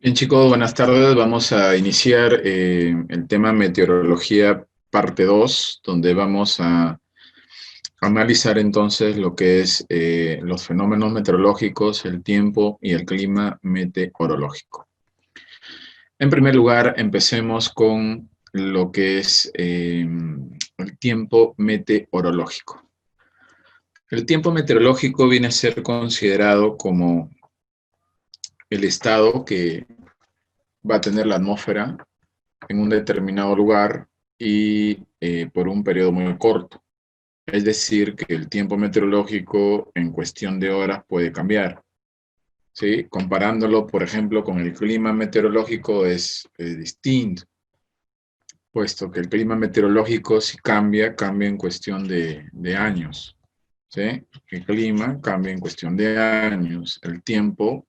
Bien chicos, buenas tardes. Vamos a iniciar el tema meteorología parte 2, donde vamos a analizar entonces lo que es los fenómenos meteorológicos, el tiempo y el clima meteorológico. En primer lugar, empecemos con lo que es el tiempo meteorológico. El tiempo meteorológico viene a ser considerado como el estado que va a tener la atmósfera en un determinado lugar y por un periodo muy corto. Es decir, que el tiempo meteorológico en cuestión de horas puede cambiar. ¿Sí? Comparándolo, por ejemplo, con el clima meteorológico es distinto, puesto que el clima meteorológico si cambia, cambia en cuestión de años. ¿Sí? El clima cambia en cuestión de años, el tiempo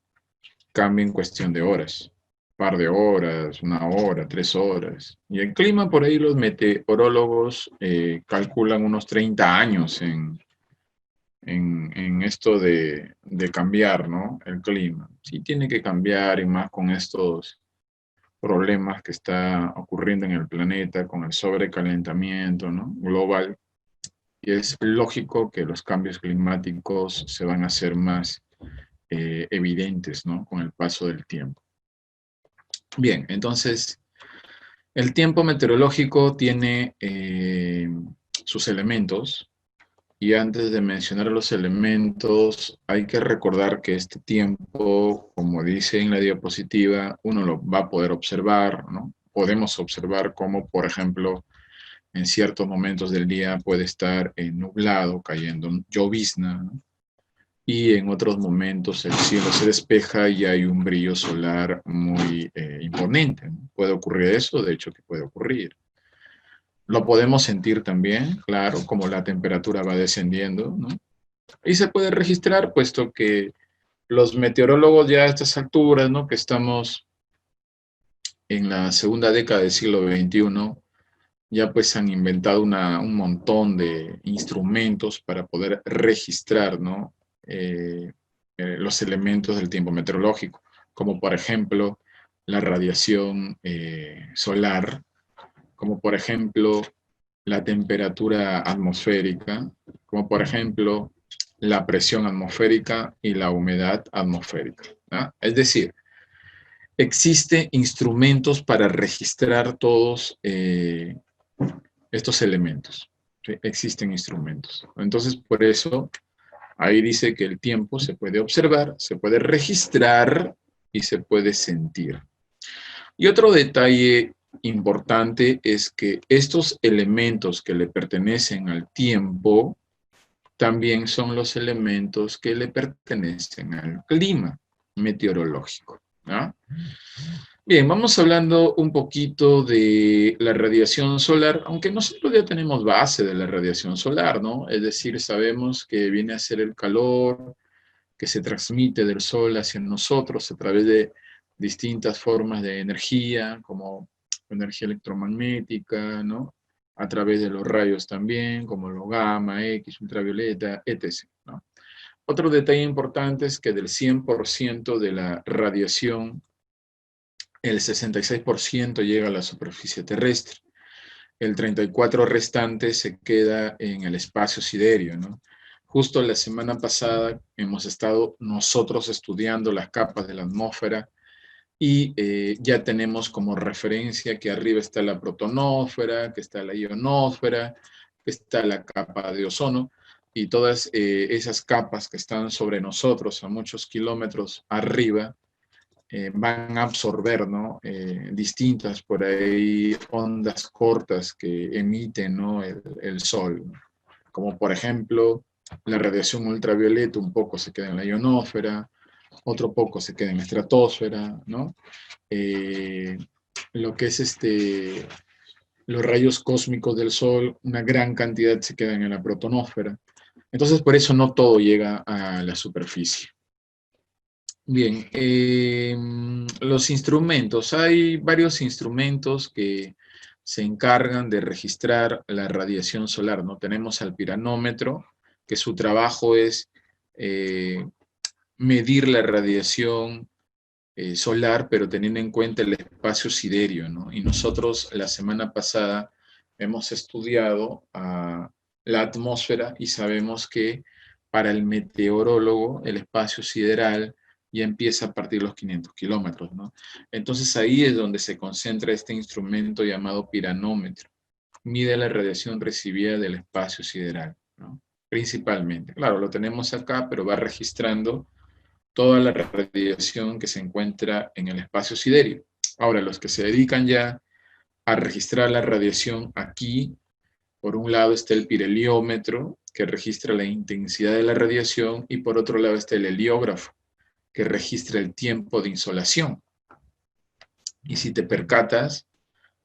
cambia en cuestión de horas. Par de horas, una hora, 3 horas. Y el clima, por ahí los meteorólogos calculan unos 30 años en esto de cambiar, ¿no? El clima. Sí tiene que cambiar y más con estos problemas que está ocurriendo en el planeta, con el sobrecalentamiento, ¿no? Global. Y es lógico que los cambios climáticos se van a hacer más evidentes, ¿no? Con el paso del tiempo. Bien, entonces el tiempo meteorológico tiene sus elementos y antes de mencionar los elementos hay que recordar que este tiempo, como dice en la diapositiva, uno lo va a poder observar, ¿no? Podemos observar cómo, por ejemplo, en ciertos momentos del día puede estar nublado, cayendo llovizna, ¿no? Y en otros momentos el cielo se despeja y hay un brillo solar muy imponente, ¿no? ¿Puede ocurrir eso? De hecho que puede ocurrir. Lo podemos sentir también, claro, como la temperatura va descendiendo, ¿no? Y se puede registrar, puesto que los meteorólogos ya a estas alturas, ¿no? Que estamos en la segunda década del siglo XXI, ya pues han inventado un montón de instrumentos para poder registrar, ¿no? Los elementos del tiempo meteorológico, como por ejemplo la radiación solar, como por ejemplo la temperatura atmosférica, como por ejemplo la presión atmosférica y la humedad atmosférica, ¿no? Es decir, existen instrumentos para registrar todos estos elementos. ¿Sí? Existen instrumentos. Entonces, por eso, ahí dice que el tiempo se puede observar, se puede registrar y se puede sentir. Y otro detalle importante es que estos elementos que le pertenecen al tiempo también son los elementos que le pertenecen al clima meteorológico, ¿no? Bien, vamos hablando un poquito de la radiación solar, aunque nosotros ya tenemos base de la radiación solar, ¿no? Es decir, sabemos que viene a ser el calor que se transmite del sol hacia nosotros a través de distintas formas de energía, como energía electromagnética, ¿no? A través de los rayos también, como los gamma, X, ultravioleta, etc., ¿no? Otro detalle importante es que del 100% de la radiación, el 66% llega a la superficie terrestre. El 34% restante se queda en el espacio siderio, ¿no? Justo la semana pasada hemos estado nosotros estudiando las capas de la atmósfera y ya tenemos como referencia que arriba está la protonósfera, que está la ionosfera, que está la capa de ozono y todas esas capas que están sobre nosotros a muchos kilómetros arriba van a absorber, ¿no? Distintas por ahí ondas cortas que emiten, ¿no? el sol, ¿no? Como por ejemplo la radiación ultravioleta, un poco se queda en la ionosfera, otro poco se queda en la estratosfera, ¿no? Eh, lo que es los rayos cósmicos del sol, una gran cantidad se quedan en la protonósfera. Entonces, por eso no todo llega a la superficie. Bien, los instrumentos. Hay varios instrumentos que se encargan de registrar la radiación solar, ¿no? Tenemos al piranómetro, que su trabajo es medir la radiación solar, pero teniendo en cuenta el espacio siderio, ¿no? Y nosotros la semana pasada hemos estudiado la atmósfera y sabemos que para el meteorólogo el espacio sideral ya empieza a partir de los 500 kilómetros, ¿no? Entonces ahí es donde se concentra este instrumento llamado piranómetro. Mide la radiación recibida del espacio sideral, ¿no? Principalmente. Claro, lo tenemos acá, pero va registrando toda la radiación que se encuentra en el espacio siderio. Ahora, los que se dedican ya a registrar la radiación aquí, por un lado está el pirheliómetro, que registra la intensidad de la radiación, y por otro lado está el heliógrafo, que registra el tiempo de insolación. Y si te percatas,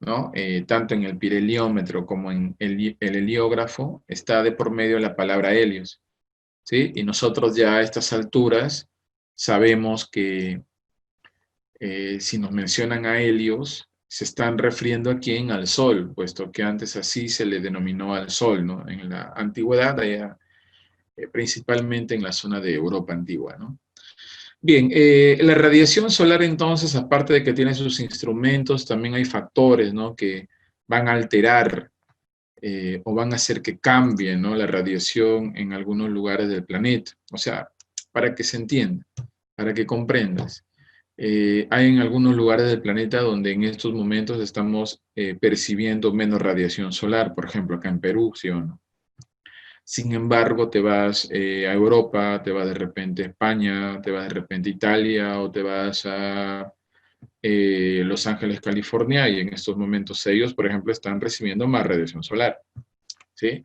¿no? Tanto en el pirheliómetro como en el heliógrafo, está de por medio la palabra helios, ¿sí? Y nosotros ya a estas alturas sabemos que si nos mencionan a helios, se están refiriendo a quién, al Sol, puesto que antes así se le denominó al Sol, ¿no? En la antigüedad, allá, principalmente en la zona de Europa antigua, ¿no? Bien, la radiación solar entonces, aparte de que tiene sus instrumentos, también hay factores, ¿no? Que van a alterar o van a hacer que cambie, ¿no? La radiación en algunos lugares del planeta. O sea, para que se entienda, para que comprendas. Hay en algunos lugares del planeta donde en estos momentos estamos percibiendo menos radiación solar, por ejemplo, acá en Perú, ¿sí o no? Sin embargo, te vas a Europa, te vas de repente a España, te vas de repente a Italia o te vas a Los Ángeles, California, y en estos momentos ellos, por ejemplo, están recibiendo más radiación solar, ¿sí?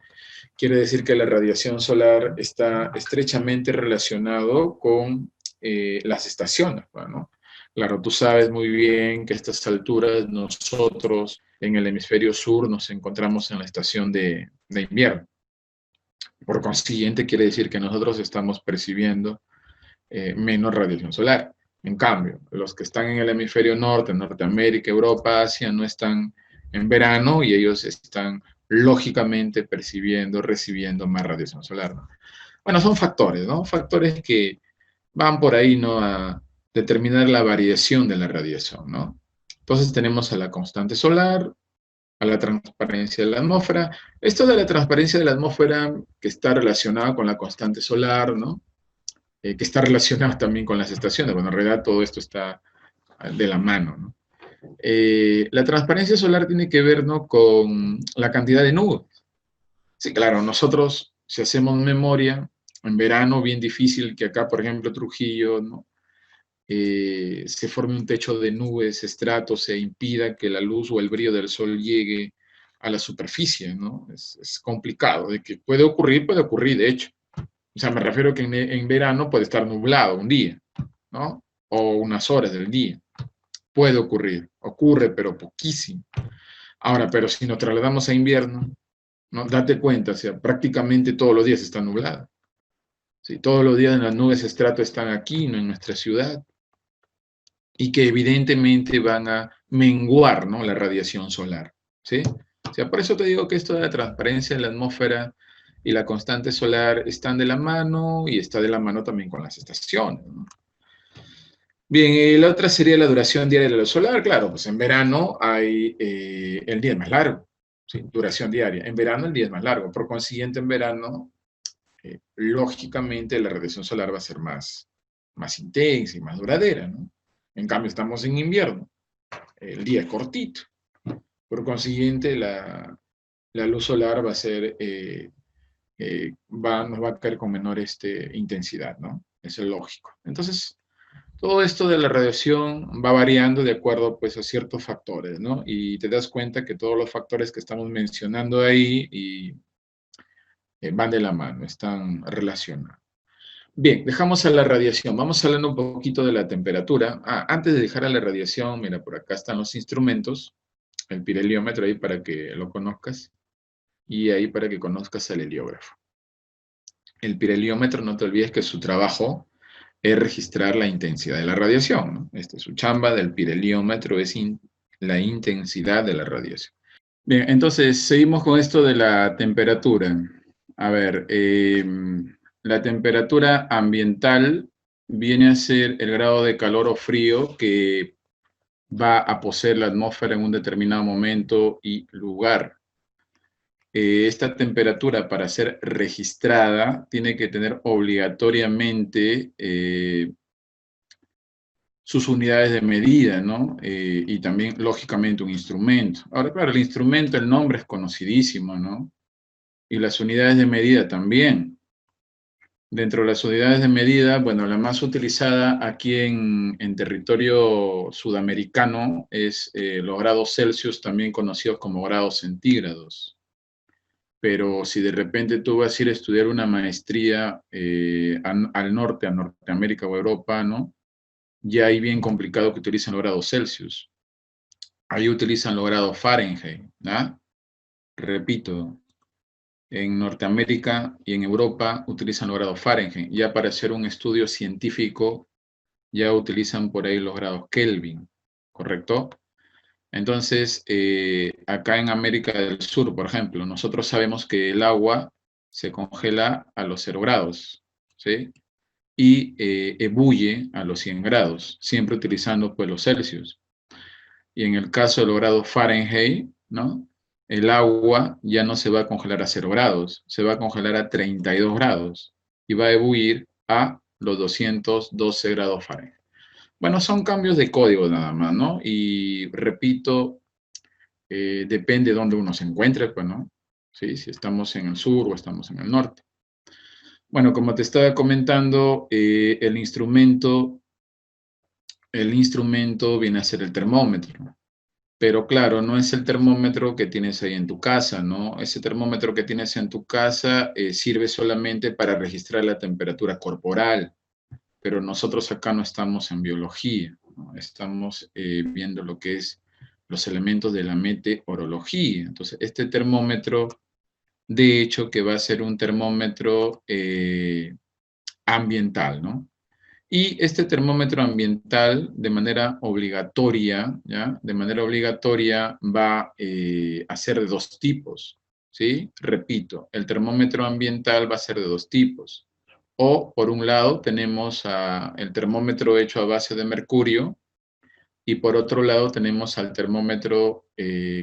Quiere decir que la radiación solar está estrechamente relacionado con las estaciones, ¿no? Claro, tú sabes muy bien que a estas alturas nosotros en el hemisferio sur nos encontramos en la estación de invierno. Por consiguiente, quiere decir que nosotros estamos percibiendo menos radiación solar. En cambio, los que están en el hemisferio norte, Norteamérica, Europa, Asia, no están en verano y ellos están lógicamente percibiendo, recibiendo más radiación solar, ¿no? Bueno, son factores, ¿no? Factores que van por ahí, ¿no? A determinar la variación de la radiación, ¿no? Entonces tenemos a la constante solar, a la transparencia de la atmósfera. Esto de la transparencia de la atmósfera que está relacionada con la constante solar, ¿no? Que está relacionado también con las estaciones. Bueno, en realidad todo esto está de la mano, ¿no? La transparencia solar tiene que ver, ¿no? Con la cantidad de nubes. Sí, claro, nosotros, si hacemos memoria, en verano, bien difícil que acá, por ejemplo, Trujillo, ¿no? Se forme un techo de nubes, estratos, e impida que la luz o el brillo del sol llegue a la superficie, ¿no? Es complicado. De que puede ocurrir, de hecho. O sea, me refiero que en verano puede estar nublado un día, ¿no? O unas horas del día. Puede ocurrir, ocurre, pero poquísimo. Ahora, pero si nos trasladamos a invierno, ¿no? Date cuenta, o sea, prácticamente todos los días está nublado. ¿Sí? Todos los días las nubes de estrato están aquí, ¿no? En nuestra ciudad, y que evidentemente van a menguar, ¿no? La radiación solar, ¿sí? O sea, por eso te digo que esto de la transparencia de la atmósfera y la constante solar están de la mano, y está de la mano también con las estaciones, ¿no? Bien, la otra sería la duración diaria de la luz solar. Claro, pues en verano hay el día es más largo, ¿sí? Duración diaria. En verano el día es más largo. Por consiguiente, en verano, lógicamente, la radiación solar va a ser más intensa y más duradera, ¿no? En cambio, estamos en invierno. El día es cortito. Por consiguiente, la luz solar va a ser, nos va a caer con menor intensidad, ¿no? Eso es lógico. Entonces, todo esto de la radiación va variando de acuerdo, pues, a ciertos factores, ¿no? Y te das cuenta que todos los factores que estamos mencionando ahí van de la mano, están relacionados. Bien, dejamos a la radiación. Vamos hablando un poquito de la temperatura. Antes de dejar a la radiación, mira, por acá están los instrumentos, el pirheliómetro ahí para que lo conozcas, y ahí para que conozcas el heliógrafo. El pirheliómetro, no te olvides que su trabajo es registrar la intensidad de la radiación, ¿no? Esta es su chamba del pirheliómetro, es la intensidad de la radiación. Bien, entonces seguimos con esto de la temperatura. A ver, la temperatura ambiental viene a ser el grado de calor o frío que va a poseer la atmósfera en un determinado momento y lugar. Esta temperatura, para ser registrada, tiene que tener obligatoriamente sus unidades de medida, ¿no? Y también, lógicamente, un instrumento. Ahora, claro, el instrumento, el nombre es conocidísimo, ¿no? Y las unidades de medida también. Dentro de las unidades de medida, bueno, la más utilizada aquí en territorio sudamericano es los grados Celsius, también conocidos como grados centígrados. Pero si de repente tú vas a ir a estudiar una maestría al norte, a Norteamérica o Europa, ¿no? Ya ahí bien complicado que utilicen los grados Celsius. Ahí utilizan los grados Fahrenheit, ¿no? Repito, en Norteamérica y en Europa utilizan los grados Fahrenheit. Ya para hacer un estudio científico, ya utilizan por ahí los grados Kelvin, ¿correcto? Entonces, acá en América del Sur, por ejemplo, nosotros sabemos que el agua se congela a los 0 grados, ¿sí? Y ebulle a los 100 grados, siempre utilizando pues los Celsius. Y en el caso de los grados Fahrenheit, ¿no? El agua ya no se va a congelar a 0 grados, se va a congelar a 32 grados y va a ebullir a los 212 grados Fahrenheit. Bueno, son cambios de código nada más, ¿no? Y repito, depende de dónde uno se encuentre, pues, ¿no? ¿Sí? Si estamos en el sur o estamos en el norte. Bueno, como te estaba comentando, el instrumento viene a ser el termómetro. Pero claro, no es el termómetro que tienes ahí en tu casa, ¿no? Ese termómetro que tienes en tu casa sirve solamente para registrar la temperatura corporal, pero nosotros acá no estamos en biología, ¿no? Estamos viendo lo que es los elementos de la meteorología. Entonces, este termómetro, de hecho, que va a ser un termómetro ambiental, ¿no? Y este termómetro ambiental, de manera obligatoria, ¿ya? De manera obligatoria va a ser de 2 tipos, ¿sí? Repito, el termómetro ambiental va a ser de 2 tipos. O, por un lado, tenemos el termómetro hecho a base de mercurio, y por otro lado tenemos al termómetro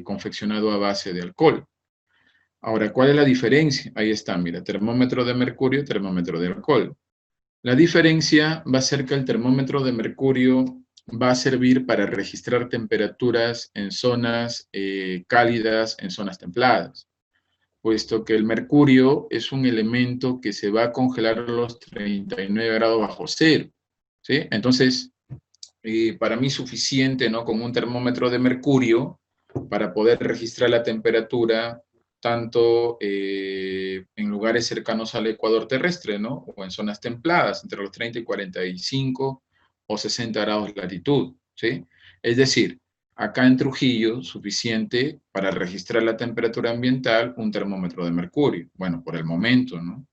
confeccionado a base de alcohol. Ahora, ¿cuál es la diferencia? Ahí está, mira, termómetro de mercurio, termómetro de alcohol. La diferencia va a ser que el termómetro de mercurio va a servir para registrar temperaturas en zonas cálidas, en zonas templadas, puesto que el mercurio es un elemento que se va a congelar a los 39 grados bajo cero, ¿sí? Entonces, para mí suficiente, ¿no? Con un termómetro de mercurio para poder registrar la temperatura tanto en lugares cercanos al ecuador terrestre, ¿no? O en zonas templadas, entre los 30 y 45 o 60 grados de latitud, ¿sí? Es decir, acá en Trujillo, suficiente para registrar la temperatura ambiental, un termómetro de mercurio. Bueno, por el momento, ¿no?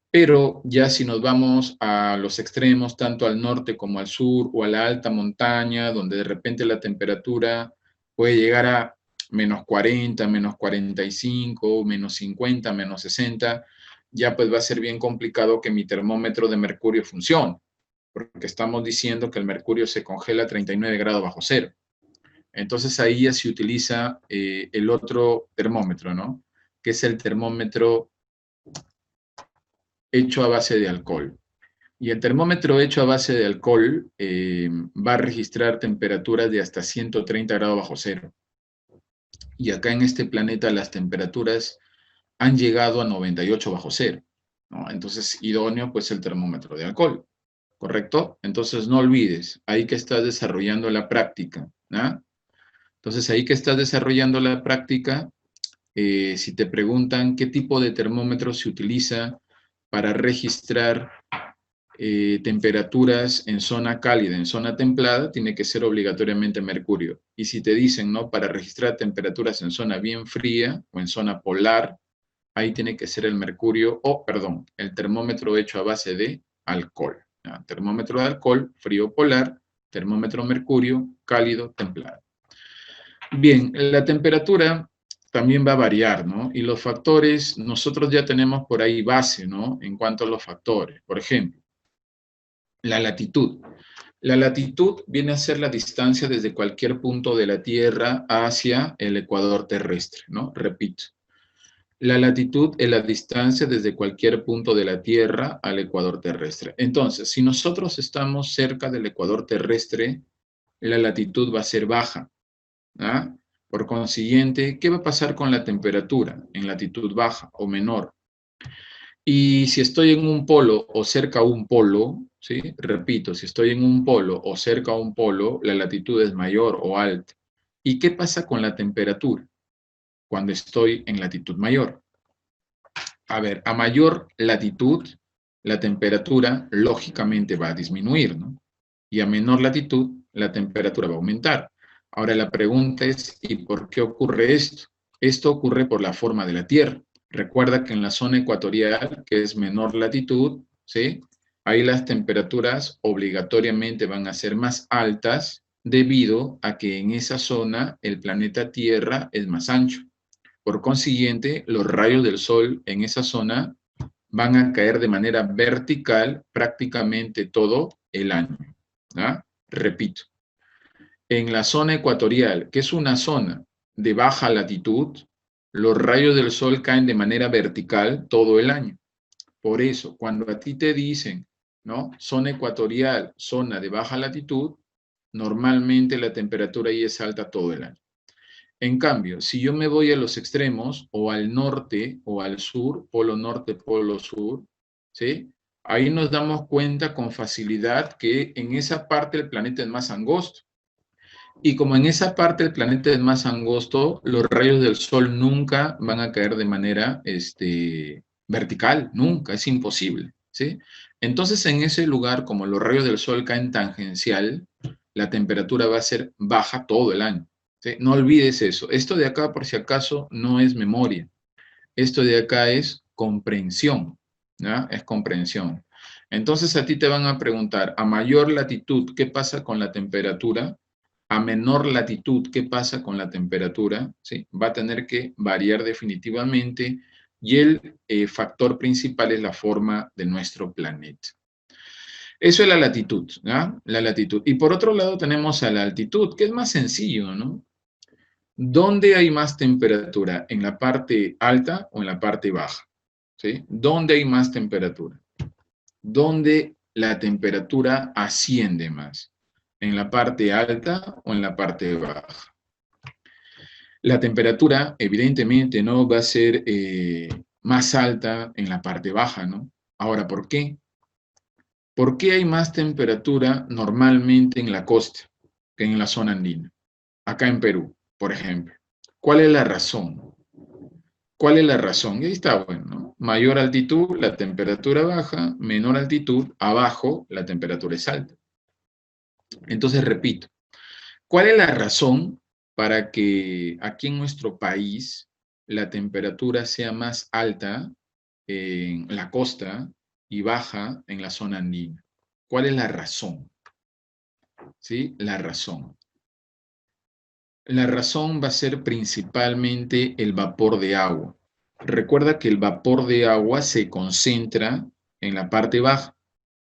Pero ya si nos vamos a los extremos, tanto al norte como al sur o a la alta montaña, donde de repente la temperatura puede llegar a menos 40, menos 45, menos 50, menos 60, ya pues va a ser bien complicado que mi termómetro de mercurio funcione, porque estamos diciendo que el mercurio se congela a 39 grados bajo cero. Entonces ahí ya se utiliza el otro termómetro, ¿no? Que es el termómetro hecho a base de alcohol. Y el termómetro hecho a base de alcohol va a registrar temperaturas de hasta 130 grados bajo cero. Y acá en este planeta las temperaturas han llegado a 98 bajo cero, ¿no? Entonces, idóneo pues el termómetro de alcohol, ¿correcto? Entonces, no olvides, ahí que estás desarrollando la práctica, ¿no? Entonces, ahí que estás desarrollando la práctica, si te preguntan qué tipo de termómetro se utiliza para registrar temperaturas en zona cálida, en zona templada, tiene que ser obligatoriamente mercurio. Y si te dicen, ¿no? Para registrar temperaturas en zona bien fría o en zona polar, ahí tiene que ser el mercurio, o perdón, el termómetro hecho a base de alcohol, ¿ya? Termómetro de alcohol, frío polar, termómetro mercurio, cálido, templado. Bien, la temperatura también va a variar, ¿no? Y los factores, nosotros ya tenemos por ahí base, ¿no? En cuanto a los factores. Por ejemplo, la latitud. La latitud viene a ser la distancia desde cualquier punto de la Tierra hacia el ecuador terrestre, ¿no? Repito. La latitud es la distancia desde cualquier punto de la Tierra al ecuador terrestre. Entonces, si nosotros estamos cerca del ecuador terrestre, la latitud va a ser baja. ¿Ah? Por consiguiente, ¿qué va a pasar con la temperatura en latitud baja o menor? Y si estoy en un polo o cerca a un polo, ¿sí? Repito, si estoy en un polo o cerca a un polo, la latitud es mayor o alta. ¿Y qué pasa con la temperatura cuando estoy en latitud mayor? A ver, a mayor latitud, la temperatura lógicamente va a disminuir, ¿no? Y a menor latitud, la temperatura va a aumentar. Ahora la pregunta es, ¿y por qué ocurre esto? Esto ocurre por la forma de la Tierra. Recuerda que en la zona ecuatorial, que es menor latitud, ¿sí? Ahí las temperaturas obligatoriamente van a ser más altas debido a que en esa zona el planeta Tierra es más ancho. Por consiguiente, los rayos del sol en esa zona van a caer de manera vertical prácticamente todo el año. ¿Ah? Repito, en la zona ecuatorial, que es una zona de baja latitud, los rayos del sol caen de manera vertical todo el año. Por eso, cuando a ti te dicen, ¿no? Zona ecuatorial, zona de baja latitud, normalmente la temperatura ahí es alta todo el año. En cambio, si yo me voy a los extremos, o al norte o al sur, polo norte, polo sur, ¿sí? Ahí nos damos cuenta con facilidad que en esa parte el planeta es más angosto. Y como en esa parte el planeta es más angosto, los rayos del sol nunca van a caer de manera vertical, nunca, es imposible, ¿sí? Entonces, en ese lugar, como los rayos del sol caen tangencial, la temperatura va a ser baja todo el año, ¿sí? No olvides eso. Esto de acá, por si acaso, no es memoria. Esto de acá es comprensión, ¿no? Es comprensión. Entonces, a ti te van a preguntar, a mayor latitud, ¿qué pasa con la temperatura? A menor latitud, ¿qué pasa con la temperatura? ¿Sí? Va a tener que variar definitivamente y el factor principal es la forma de nuestro planeta. Eso es la latitud, ¿no? La latitud. Y por otro lado tenemos a la altitud, que es más sencillo, ¿no? ¿Dónde hay más temperatura? ¿En la parte alta o en la parte baja? ¿Sí? ¿Dónde hay más temperatura? ¿Dónde la temperatura asciende más? ¿En la parte alta o en la parte baja? La temperatura, evidentemente, no va a ser más alta en la parte baja, ¿no? Ahora, ¿por qué? ¿Por qué hay más temperatura normalmente en la costa que en la zona andina? Acá en Perú, por ejemplo. ¿Cuál es la razón? ¿Cuál es la razón? Y ahí está, bueno, ¿no? Mayor altitud, la temperatura baja, menor altitud, abajo, la temperatura es alta. Entonces, repito, ¿cuál es la razón para que aquí en nuestro país la temperatura sea más alta en la costa y baja en la zona andina? ¿Cuál es la razón? ¿Sí? La razón. La razón va a ser principalmente el vapor de agua. Recuerda que el vapor de agua se concentra en la parte baja.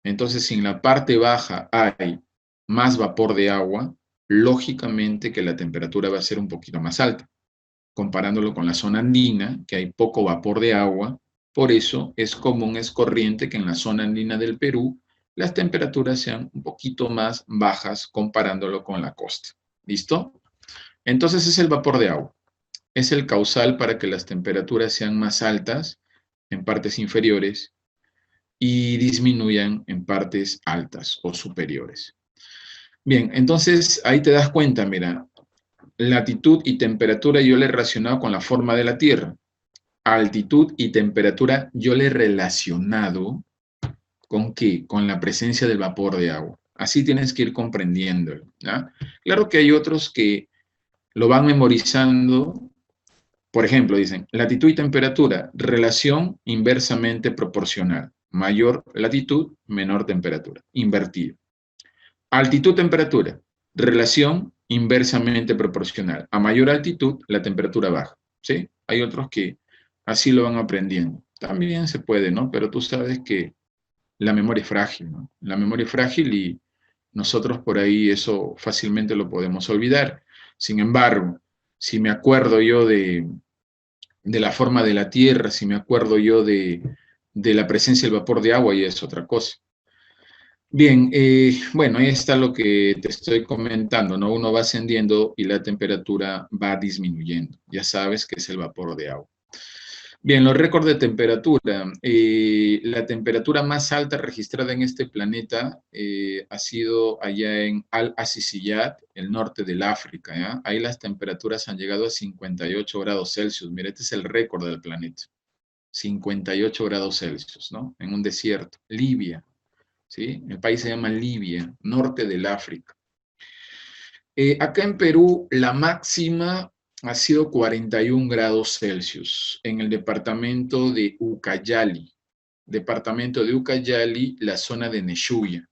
Entonces, si en la parte baja hay más vapor de agua, lógicamente que la temperatura va a ser un poquito más alta, comparándolo con la zona andina, que hay poco vapor de agua. Por eso es común, es corriente que en la zona andina del Perú las temperaturas sean un poquito más bajas comparándolo con la costa. ¿Listo? Entonces es el vapor de agua. Es el causal para que las temperaturas sean más altas en partes inferiores y disminuyan en partes altas o superiores. Bien, entonces ahí te das cuenta, mira, latitud y temperatura yo le he relacionado con la forma de la Tierra. Altitud y temperatura yo le he relacionado ¿con qué? Con la presencia del vapor de agua. Así tienes que ir comprendiéndolo, ¿no? Claro que hay otros que lo van memorizando. Por ejemplo, dicen, latitud y temperatura, relación inversamente proporcional. Mayor latitud, menor temperatura. Invertido. Altitud-temperatura, relación inversamente proporcional. A mayor altitud, la temperatura baja. ¿sí? Hay otros que así lo van aprendiendo. También se puede, ¿no? Pero tú sabes que la memoria es frágil, ¿no? La memoria es frágil y nosotros por ahí eso fácilmente lo podemos olvidar. Sin embargo, si me acuerdo yo de la forma de la Tierra, si me acuerdo yo de la presencia del vapor de agua, y es otra cosa. Bien, bueno, ahí está lo que te estoy comentando, ¿no? Uno va ascendiendo y la temperatura va disminuyendo. Ya sabes que es el vapor de agua. Bien, los récords de temperatura. La temperatura más alta registrada en este planeta ha sido allá en Al-Asisiyat, el norte del África, ¿ya? Ahí las temperaturas han llegado a 58 grados Celsius. Mira, este es el récord del planeta. 58 grados Celsius, ¿no? En un desierto. Libia, ¿sí? El país se llama Libia, norte del África. Acá en Perú, la máxima ha sido 41 grados Celsius en el departamento de Ucayali. Departamento de Ucayali, la zona de Neshuya.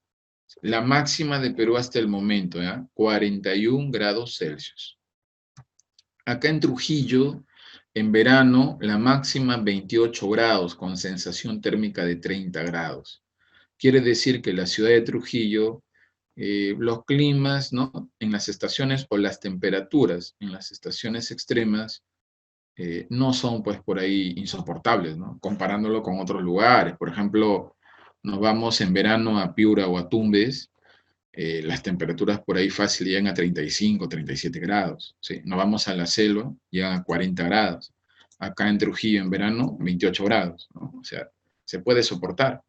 La máxima de Perú hasta el momento, ¿ya? 41 grados Celsius. Acá en Trujillo, en verano, la máxima 28 grados con sensación térmica de 30 grados. Quiere decir que la ciudad de Trujillo, los climas, ¿no? En las estaciones o las temperaturas en las estaciones extremas no son pues por ahí insoportables, ¿no? Comparándolo con otros lugares. Por ejemplo, nos vamos en verano a Piura o a Tumbes, las temperaturas por ahí fácil llegan a 35, 37 grados, ¿sí? Nos vamos a la selva, llegan a 40 grados. Acá en Trujillo en verano, 28 grados, ¿no? O sea, se puede soportar.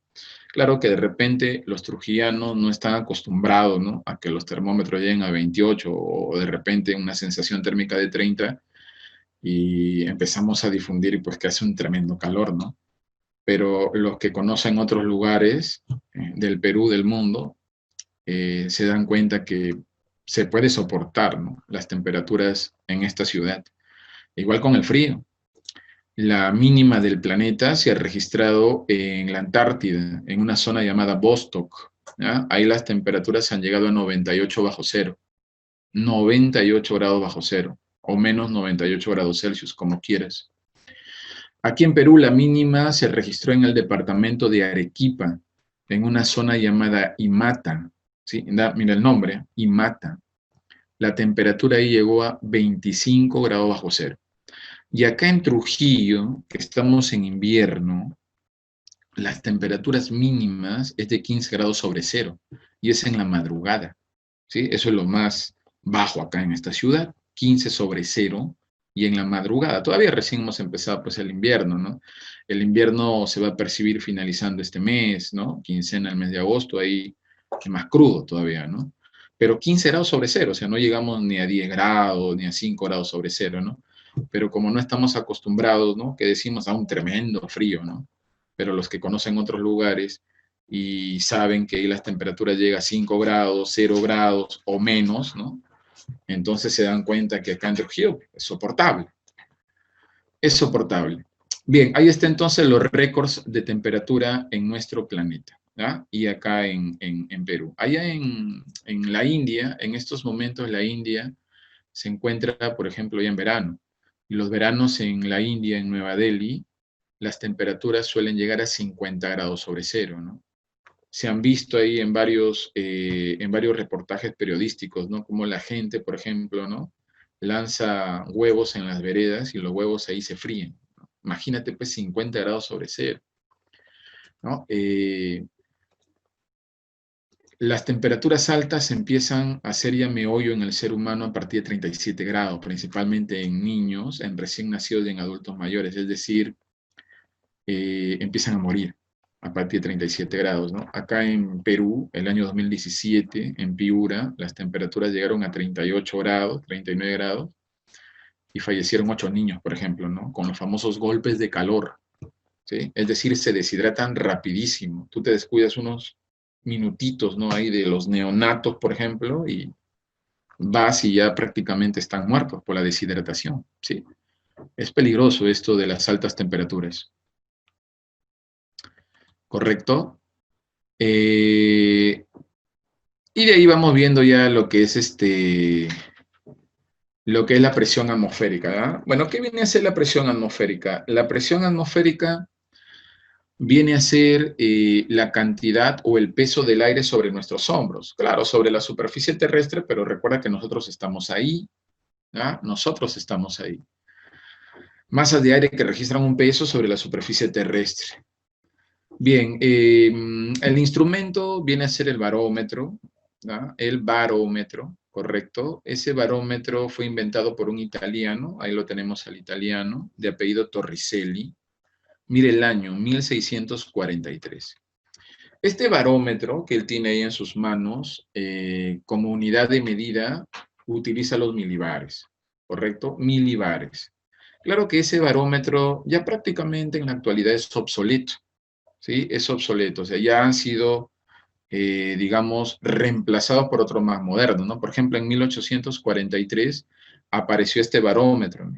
Claro que de repente los trujillanos no están acostumbrados, ¿no? A que los termómetros lleguen a 28 o de repente una sensación térmica de 30 y empezamos a difundir pues que hace un tremendo calor, ¿no? Pero los que conocen otros lugares del Perú, del mundo, se dan cuenta que se puede soportar, ¿no? Las temperaturas en esta ciudad. Igual con el frío. La mínima del planeta se ha registrado en la Antártida, en una zona llamada Vostok, ¿ya? Ahí las temperaturas han llegado a 98 bajo cero, 98 grados bajo cero, o menos 98 grados Celsius, como quieras. Aquí en Perú la mínima se registró en el departamento de Arequipa, en una zona llamada Imata, ¿sí? Mira el nombre, Imata. La temperatura ahí llegó a 25 grados bajo cero. Y acá en Trujillo, que estamos en invierno, las temperaturas mínimas es de 15 grados sobre cero, y es en la madrugada, ¿sí? Eso es lo más bajo acá en esta ciudad, 15 sobre cero, y en la madrugada. Todavía recién hemos empezado pues el invierno, ¿no? El invierno se va a percibir finalizando este mes, ¿no? Quincena el mes de agosto, ahí es más crudo todavía, ¿no? Pero 15 grados sobre cero, o sea, no llegamos ni a 10 grados, ni a 5 grados sobre cero, ¿no? Pero como no estamos acostumbrados, ¿no? Que decimos a un tremendo frío, ¿no? Pero los que conocen otros lugares y saben que ahí las temperaturas llegan a 5 grados, 0 grados o menos, ¿no? Entonces se dan cuenta que acá en Trujillo es soportable. Es soportable. Bien, ahí está entonces los récords de temperatura en nuestro planeta, ¿ya? Y acá en Perú. Allá en la India, en estos momentos la India se encuentra, por ejemplo, ya en verano. Y los veranos en la India, en Nueva Delhi, las temperaturas suelen llegar a 50 grados sobre cero, ¿no? Se han visto ahí en varios reportajes periodísticos, ¿no? Como la gente, por ejemplo, ¿no? Lanza huevos en las veredas y los huevos ahí se fríen, ¿no? Imagínate, pues, 50 grados sobre cero, ¿no? Las temperaturas altas empiezan a hacer ya meollo en el ser humano a partir de 37 grados, principalmente en niños, en recién nacidos y en adultos mayores, es decir, empiezan a morir a partir de 37 grados, ¿no? Acá en Perú, el año 2017, en Piura, las temperaturas llegaron a 38 grados, 39 grados, y fallecieron 8 niños, por ejemplo, ¿no? Con los famosos golpes de calor, ¿sí? Es decir, se deshidratan rapidísimo. Tú te descuidas unos minutitos, ¿no? Ahí de los neonatos, por ejemplo, y vas y ya prácticamente están muertos por la deshidratación, ¿sí? Es peligroso esto de las altas temperaturas, ¿correcto? Y de ahí vamos viendo ya lo que es lo que es la presión atmosférica, ¿verdad? Bueno, ¿qué viene a ser la presión atmosférica? La presión atmosférica viene a ser la cantidad o el peso del aire sobre nuestros hombros. Claro, sobre la superficie terrestre, pero recuerda que nosotros estamos ahí, ¿verdad? Nosotros estamos ahí. Masas de aire que registran un peso sobre la superficie terrestre. Bien, el instrumento viene a ser el barómetro, ¿no? El barómetro, correcto. Ese barómetro fue inventado por un italiano, ahí lo tenemos al italiano, de apellido Torricelli. Mire el año, 1643. Este barómetro que él tiene ahí en sus manos, como unidad de medida, utiliza los milibares, ¿correcto? Milibares. Claro que ese barómetro ya prácticamente en la actualidad es obsoleto, ¿sí? Es obsoleto, o sea, ya han sido, digamos, reemplazados por otro más moderno, ¿no? Por ejemplo, en 1843 apareció este barómetro,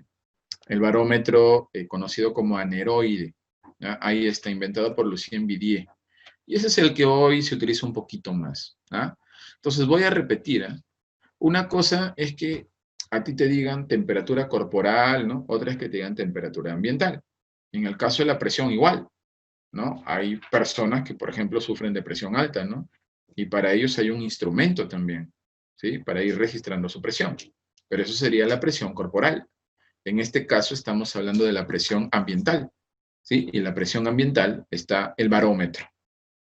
el barómetro conocido como aneroide, ¿ya? Ahí está, inventado por Lucien Vidier. Y ese es el que hoy se utiliza un poquito más, ¿ah? Entonces voy a repetir, ¿ah? Una cosa es que a ti te digan temperatura corporal, ¿no? Otra es que te digan temperatura ambiental. En el caso de la presión, igual, ¿no? Hay personas que, por ejemplo, sufren de presión alta, ¿no? Y para ellos hay un instrumento también, ¿sí? Para ir registrando su presión. Pero eso sería la presión corporal. En este caso estamos hablando de la presión ambiental, ¿sí? Y en la presión ambiental está el barómetro,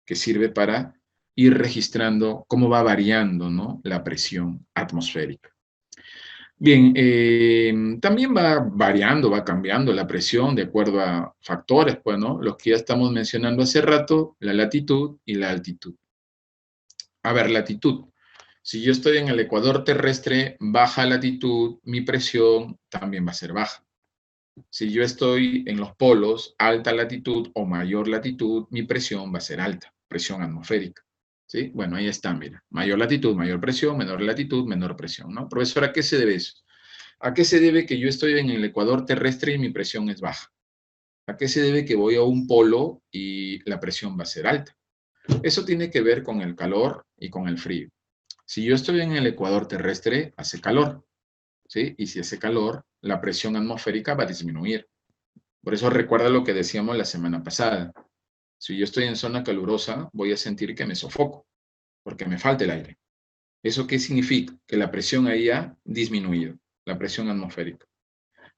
que sirve para ir registrando cómo va variando, ¿no? La presión atmosférica. Bien, también va variando, va cambiando la presión de acuerdo a factores, pues, ¿no? Los que ya estamos mencionando hace rato, la latitud y la altitud. A ver, latitud. Si yo estoy en el ecuador terrestre, baja latitud, mi presión también va a ser baja. Si yo estoy en los polos, alta latitud o mayor latitud, mi presión va a ser alta, presión atmosférica. ¿Sí? Bueno, ahí está, mira. Mayor latitud, mayor presión, menor latitud, menor presión, ¿no? Profesor, ¿a qué se debe eso? ¿A qué se debe que yo estoy en el ecuador terrestre y mi presión es baja? ¿A qué se debe que voy a un polo y la presión va a ser alta? Eso tiene que ver con el calor y con el frío. Si yo estoy en el ecuador terrestre, hace calor, ¿sí? Y si hace calor, la presión atmosférica va a disminuir. Por eso recuerda lo que decíamos la semana pasada. Si yo estoy en zona calurosa, voy a sentir que me sofoco, porque me falta el aire. ¿Eso qué significa? Que la presión ahí ha disminuido, la presión atmosférica.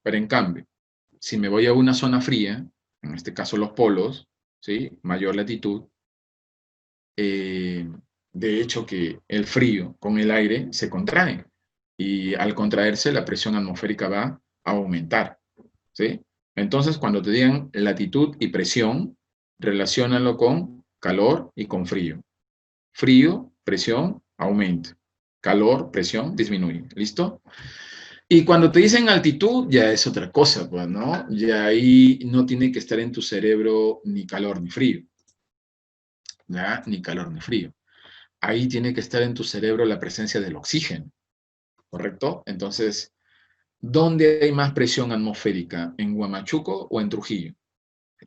Pero en cambio, si me voy a una zona fría, en este caso los polos, ¿sí? Mayor latitud, de hecho que el frío con el aire se contrae y al contraerse la presión atmosférica va a aumentar, ¿sí? Entonces, cuando te digan latitud y presión, relaciónalo con calor y con frío. Frío, presión, aumenta. Calor, presión, disminuye. ¿Listo? Y cuando te dicen altitud, ya es otra cosa, pues, ¿no? Ya ahí no tiene que estar en tu cerebro ni calor ni frío, ¿ya? Ni calor ni frío. Ahí tiene que estar en tu cerebro la presencia del oxígeno, ¿correcto? Entonces, ¿dónde hay más presión atmosférica? ¿En Huamachuco o en Trujillo?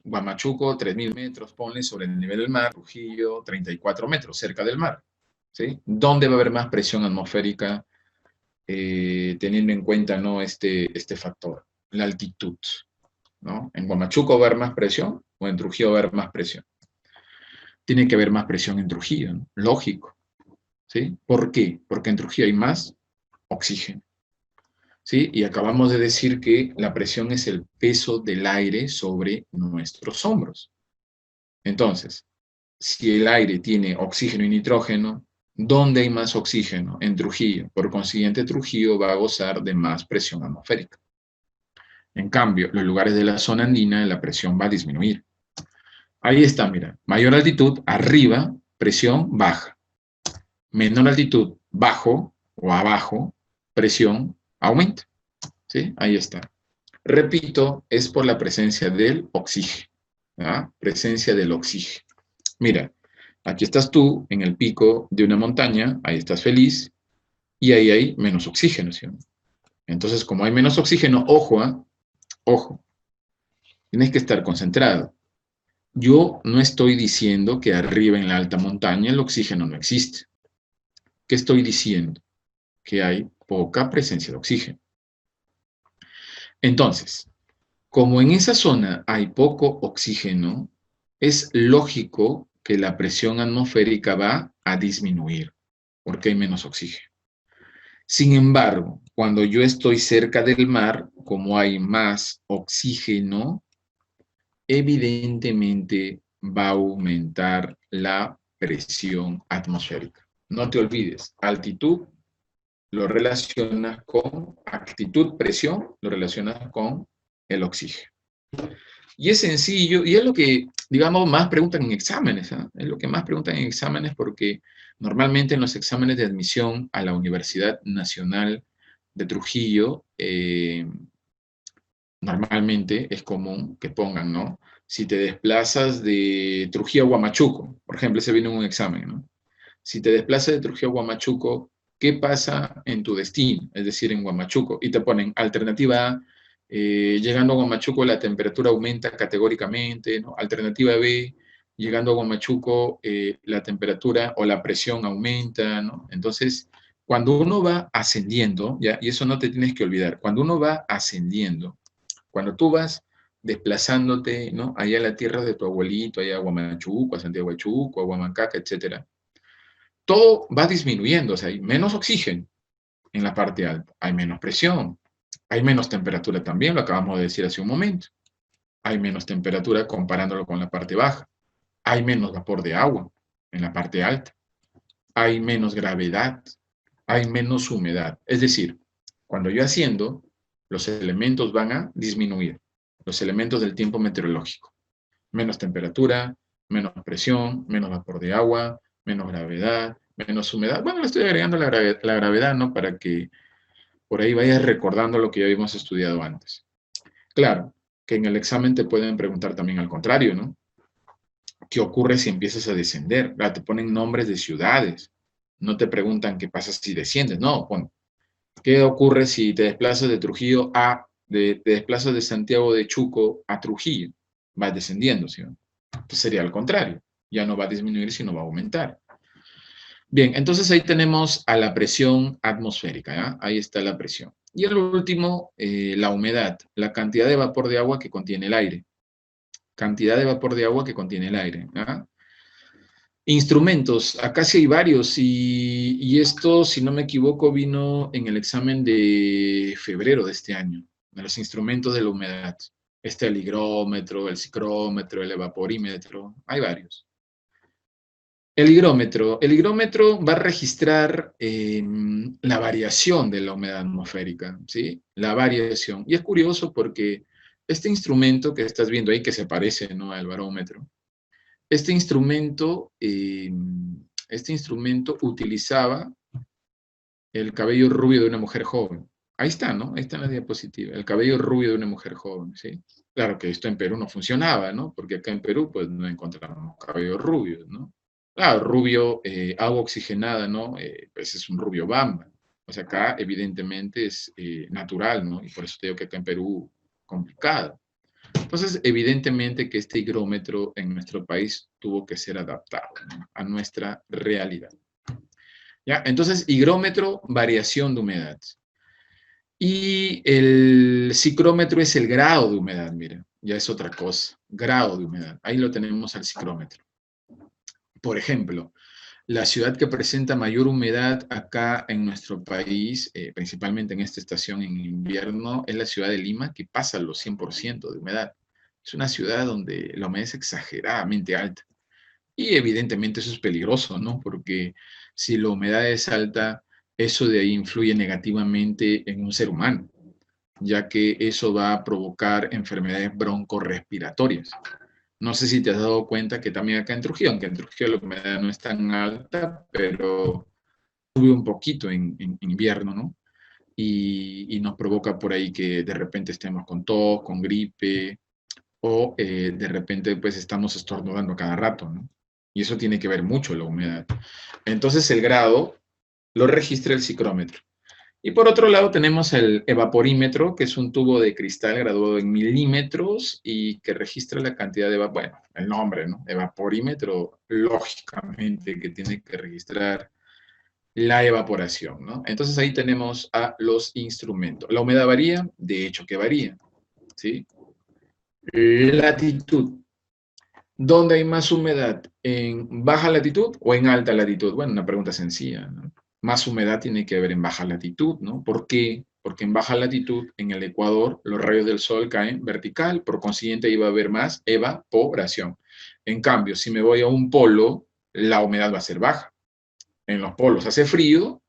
Huamachuco, 3.000 metros, ponle sobre el nivel del mar. Trujillo, 34 metros, cerca del mar, ¿sí? ¿Dónde va a haber más presión atmosférica teniendo en cuenta, ¿no? este factor, la altitud, ¿no? ¿En Huamachuco va a haber más presión o en Trujillo va a haber más presión? Tiene que haber más presión en Trujillo, ¿no? Lógico, ¿sí? ¿Por qué? Porque en Trujillo hay más oxígeno, ¿sí? Y acabamos de decir que la presión es el peso del aire sobre nuestros hombros. Entonces, si el aire tiene oxígeno y nitrógeno, ¿dónde hay más oxígeno? En Trujillo. Por consiguiente, Trujillo va a gozar de más presión atmosférica. En cambio, los lugares de la zona andina, la presión va a disminuir. Ahí está, mira. Mayor altitud, arriba, presión baja. Menor altitud, bajo o abajo, presión aumenta. ¿Sí? Ahí está. Repito, es por la presencia del oxígeno. ¿Ah? Presencia del oxígeno. Mira, aquí estás tú en el pico de una montaña, ahí estás feliz, y ahí hay menos oxígeno, ¿sí? Entonces, como hay menos oxígeno, ojo, ¿eh? Ojo, tienes que estar concentrado. Yo no estoy diciendo que arriba en la alta montaña el oxígeno no existe. ¿Qué estoy diciendo? Que hay poca presencia de oxígeno. Entonces, como en esa zona hay poco oxígeno, es lógico que la presión atmosférica va a disminuir, porque hay menos oxígeno. Sin embargo, cuando yo estoy cerca del mar, como hay más oxígeno, evidentemente va a aumentar la presión atmosférica. No te olvides, altitud lo relacionas con actitud, presión, lo relacionas con el oxígeno. Y es sencillo, y es lo que, digamos, más preguntan en exámenes, ¿eh? Es lo que más preguntan en exámenes porque normalmente en los exámenes de admisión a la Universidad Nacional de Trujillo, normalmente es común que pongan, ¿no? Si te desplazas de Trujillo a Huamachuco, por ejemplo, ese viene un examen, ¿no? Si te desplazas de Trujillo a Huamachuco, ¿qué pasa en tu destino? Es decir, en Huamachuco. Y te ponen alternativa A, llegando a Huamachuco la temperatura aumenta categóricamente, ¿no? Alternativa B, llegando a Huamachuco la temperatura o la presión aumenta, ¿no? Entonces, cuando uno va ascendiendo, ¿ya? Y eso no te tienes que olvidar, cuando uno va ascendiendo, cuando tú vas desplazándote, ¿no? Allá a la tierra de tu abuelito, allá a Huamachuco, a Santiago de Chuco, a Huamancaca, etcétera, todo va disminuyendo, o sea, hay menos oxígeno en la parte alta, hay menos presión, hay menos temperatura también, lo acabamos de decir hace un momento, hay menos temperatura comparándolo con la parte baja, hay menos vapor de agua en la parte alta, hay menos gravedad, hay menos humedad. Es decir, cuando yo asciendo, los elementos van a disminuir, los elementos del tiempo meteorológico. Menos temperatura, menos presión, menos vapor de agua, menos gravedad, menos humedad. Bueno, le estoy agregando la gravedad, ¿no? Para que por ahí vayas recordando lo que ya habíamos estudiado antes. Claro, que en el examen te pueden preguntar también al contrario, ¿no? ¿Qué ocurre si empiezas a descender? Te ponen nombres de ciudades. No te preguntan qué pasa si desciendes. No, bueno, ¿qué ocurre si te desplazas de Trujillo a, te desplazas de Santiago de Chuco a Trujillo? Vas descendiendo, ¿sí? Entonces sería al contrario. Ya no va a disminuir, sino va a aumentar. Bien, entonces ahí tenemos a la presión atmosférica, ¿ya? Ahí está la presión. Y el último, la humedad, la cantidad de vapor de agua que contiene el aire. Cantidad de vapor de agua que contiene el aire. ¿Ya? Instrumentos, acá sí hay varios y esto, si no me equivoco, vino en el examen de febrero de este año, de los instrumentos de la humedad. Está el higrómetro, el ciclómetro, el evaporímetro, hay varios. El higrómetro va a registrar la variación de la humedad atmosférica, ¿sí? La variación. Y es curioso porque este instrumento que estás viendo ahí, que se parece, ¿no?, al barómetro, este instrumento utilizaba el cabello rubio de una mujer joven. Ahí está, ¿no? Ahí está en la diapositiva. El cabello rubio de una mujer joven, ¿sí? Claro que esto en Perú no funcionaba, ¿no? Porque acá en Perú, pues, no encontramos cabello rubio, ¿no? Claro, rubio, agua oxigenada, ¿no? Pues es un rubio bamba. O sea, acá evidentemente es natural, ¿no? Y por eso te digo que acá en Perú, complicado. Entonces, evidentemente que este higrómetro en nuestro país tuvo que ser adaptado, ¿no?, a nuestra realidad. ¿Ya? Entonces, higrómetro, variación de humedad. Y el ciclómetro es el grado de humedad, mira, ya es otra cosa, grado de humedad. Ahí lo tenemos al ciclómetro. Por ejemplo, la ciudad que presenta mayor humedad acá en nuestro país, principalmente en esta estación en invierno, es la ciudad de Lima, que pasa los 100% de humedad. Es una ciudad donde la humedad es exageradamente alta. Y evidentemente eso es peligroso, ¿no? Porque si la humedad es alta, eso de ahí influye negativamente en un ser humano, ya que eso va a provocar enfermedades broncorrespiratorias. No sé si te has dado cuenta que también acá en Trujillo, aunque en Trujillo la humedad no es tan alta, pero sube un poquito en invierno, ¿no? Y nos provoca por ahí que de repente estemos con tos, con gripe, o de repente pues estamos estornudando cada rato, ¿no? Y eso tiene que ver mucho la humedad. Entonces el grado lo registra el ciclómetro. Y por otro lado tenemos el evaporímetro, que es un tubo de cristal graduado en milímetros y que registra la cantidad de vapor. Bueno, el nombre, ¿no? Evaporímetro, lógicamente, que tiene que registrar la evaporación, ¿no? Entonces ahí tenemos a los instrumentos. ¿La humedad varía? De hecho que varía, ¿sí? Latitud. ¿Dónde hay más humedad? ¿En baja latitud o en alta latitud? Bueno, una pregunta sencilla, ¿no? Más humedad tiene que haber en baja latitud, ¿no? ¿Por qué? Porque en baja latitud, en el Ecuador, los rayos del sol caen vertical, por consiguiente iba a haber más evaporación. En cambio, si me voy a un polo, la humedad va a ser baja. En los polos hace frío,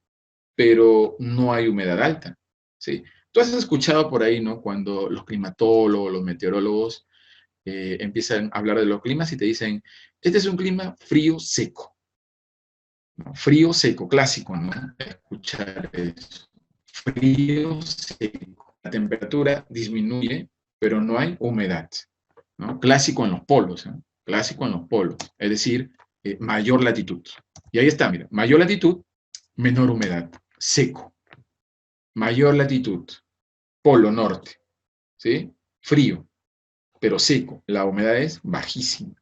pero no hay humedad alta, ¿sí? Tú has escuchado por ahí, ¿no? Cuando los climatólogos, los meteorólogos empiezan a hablar de los climas y te dicen, este es un clima frío seco, ¿no? Frío seco, clásico, ¿no? Escuchar eso. Frío seco. La temperatura disminuye, pero no hay humedad, ¿no? Clásico en los polos, ¿eh? Clásico en los polos, es decir, mayor latitud. Y ahí está, mira, mayor latitud, menor humedad, seco. Mayor latitud, polo norte, ¿sí? Frío, pero seco. La humedad es bajísima.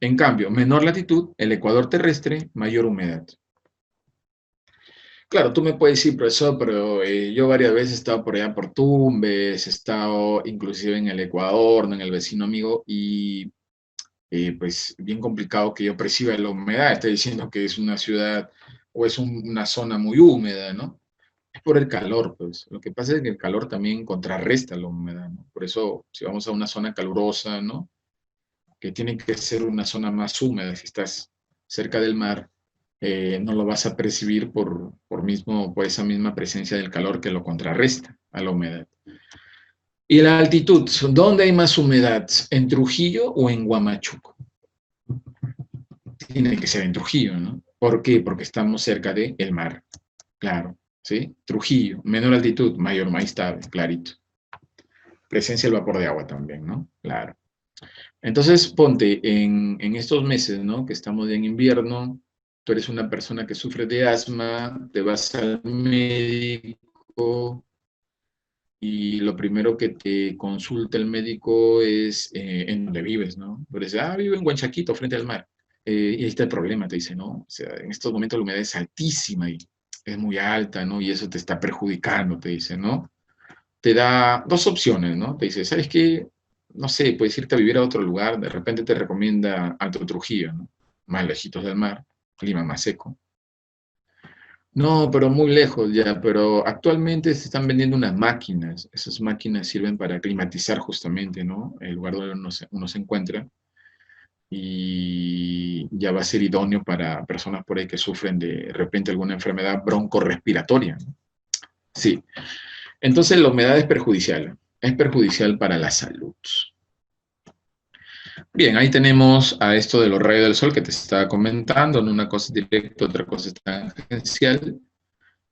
En cambio, menor latitud, el ecuador terrestre, mayor humedad. Claro, tú me puedes decir, profesor, pero yo varias veces he estado por allá por Tumbes, he estado inclusive en el Ecuador, ¿no? En el vecino amigo, y pues bien complicado que yo perciba la humedad. Estoy diciendo que es una ciudad o es una zona muy húmeda, ¿no? Es por el calor, pues. Lo que pasa es que el calor también contrarresta la humedad, ¿no? Por eso, si vamos a una zona calurosa, ¿no? Que tiene que ser una zona más húmeda, si estás cerca del mar, no lo vas a percibir por esa misma presencia del calor que lo contrarresta a la humedad. Y la altitud, ¿dónde hay más humedad? ¿En Trujillo o en Huamachuco? Tiene que ser en Trujillo, ¿no? ¿Por qué? Porque estamos cerca del mar, claro, ¿sí? Trujillo, menor altitud, mayor, más estable, clarito. Presencia del vapor de agua también, ¿no? Claro. Entonces, ponte en estos meses, ¿no? Que estamos en invierno, tú eres una persona que sufre de asma, te vas al médico y lo primero que te consulta el médico es en dónde vives, ¿no? Tú dices, vivo en Huanchaquito, frente al mar. Y ahí está el problema, te dice, ¿no? O sea, en estos momentos la humedad es altísima y es muy alta, ¿no? Y eso te está perjudicando, te dice, ¿no? Te da dos opciones, ¿no? Te dice, ¿sabes qué? No sé, puedes irte a vivir a otro lugar, de repente te recomienda Alto Trujillo, ¿no? Más lejitos del mar, clima más seco. No, pero muy lejos ya, pero actualmente se están vendiendo unas máquinas. Esas máquinas sirven para climatizar justamente, ¿no? El lugar donde uno se encuentra y ya va a ser idóneo para personas por ahí que sufren de repente alguna enfermedad broncorrespiratoria, ¿no? Sí, entonces la humedad es perjudicial para la salud. Bien, ahí tenemos a esto de los rayos del sol que te estaba comentando, ¿no? Una cosa es directa, otra cosa es tangencial.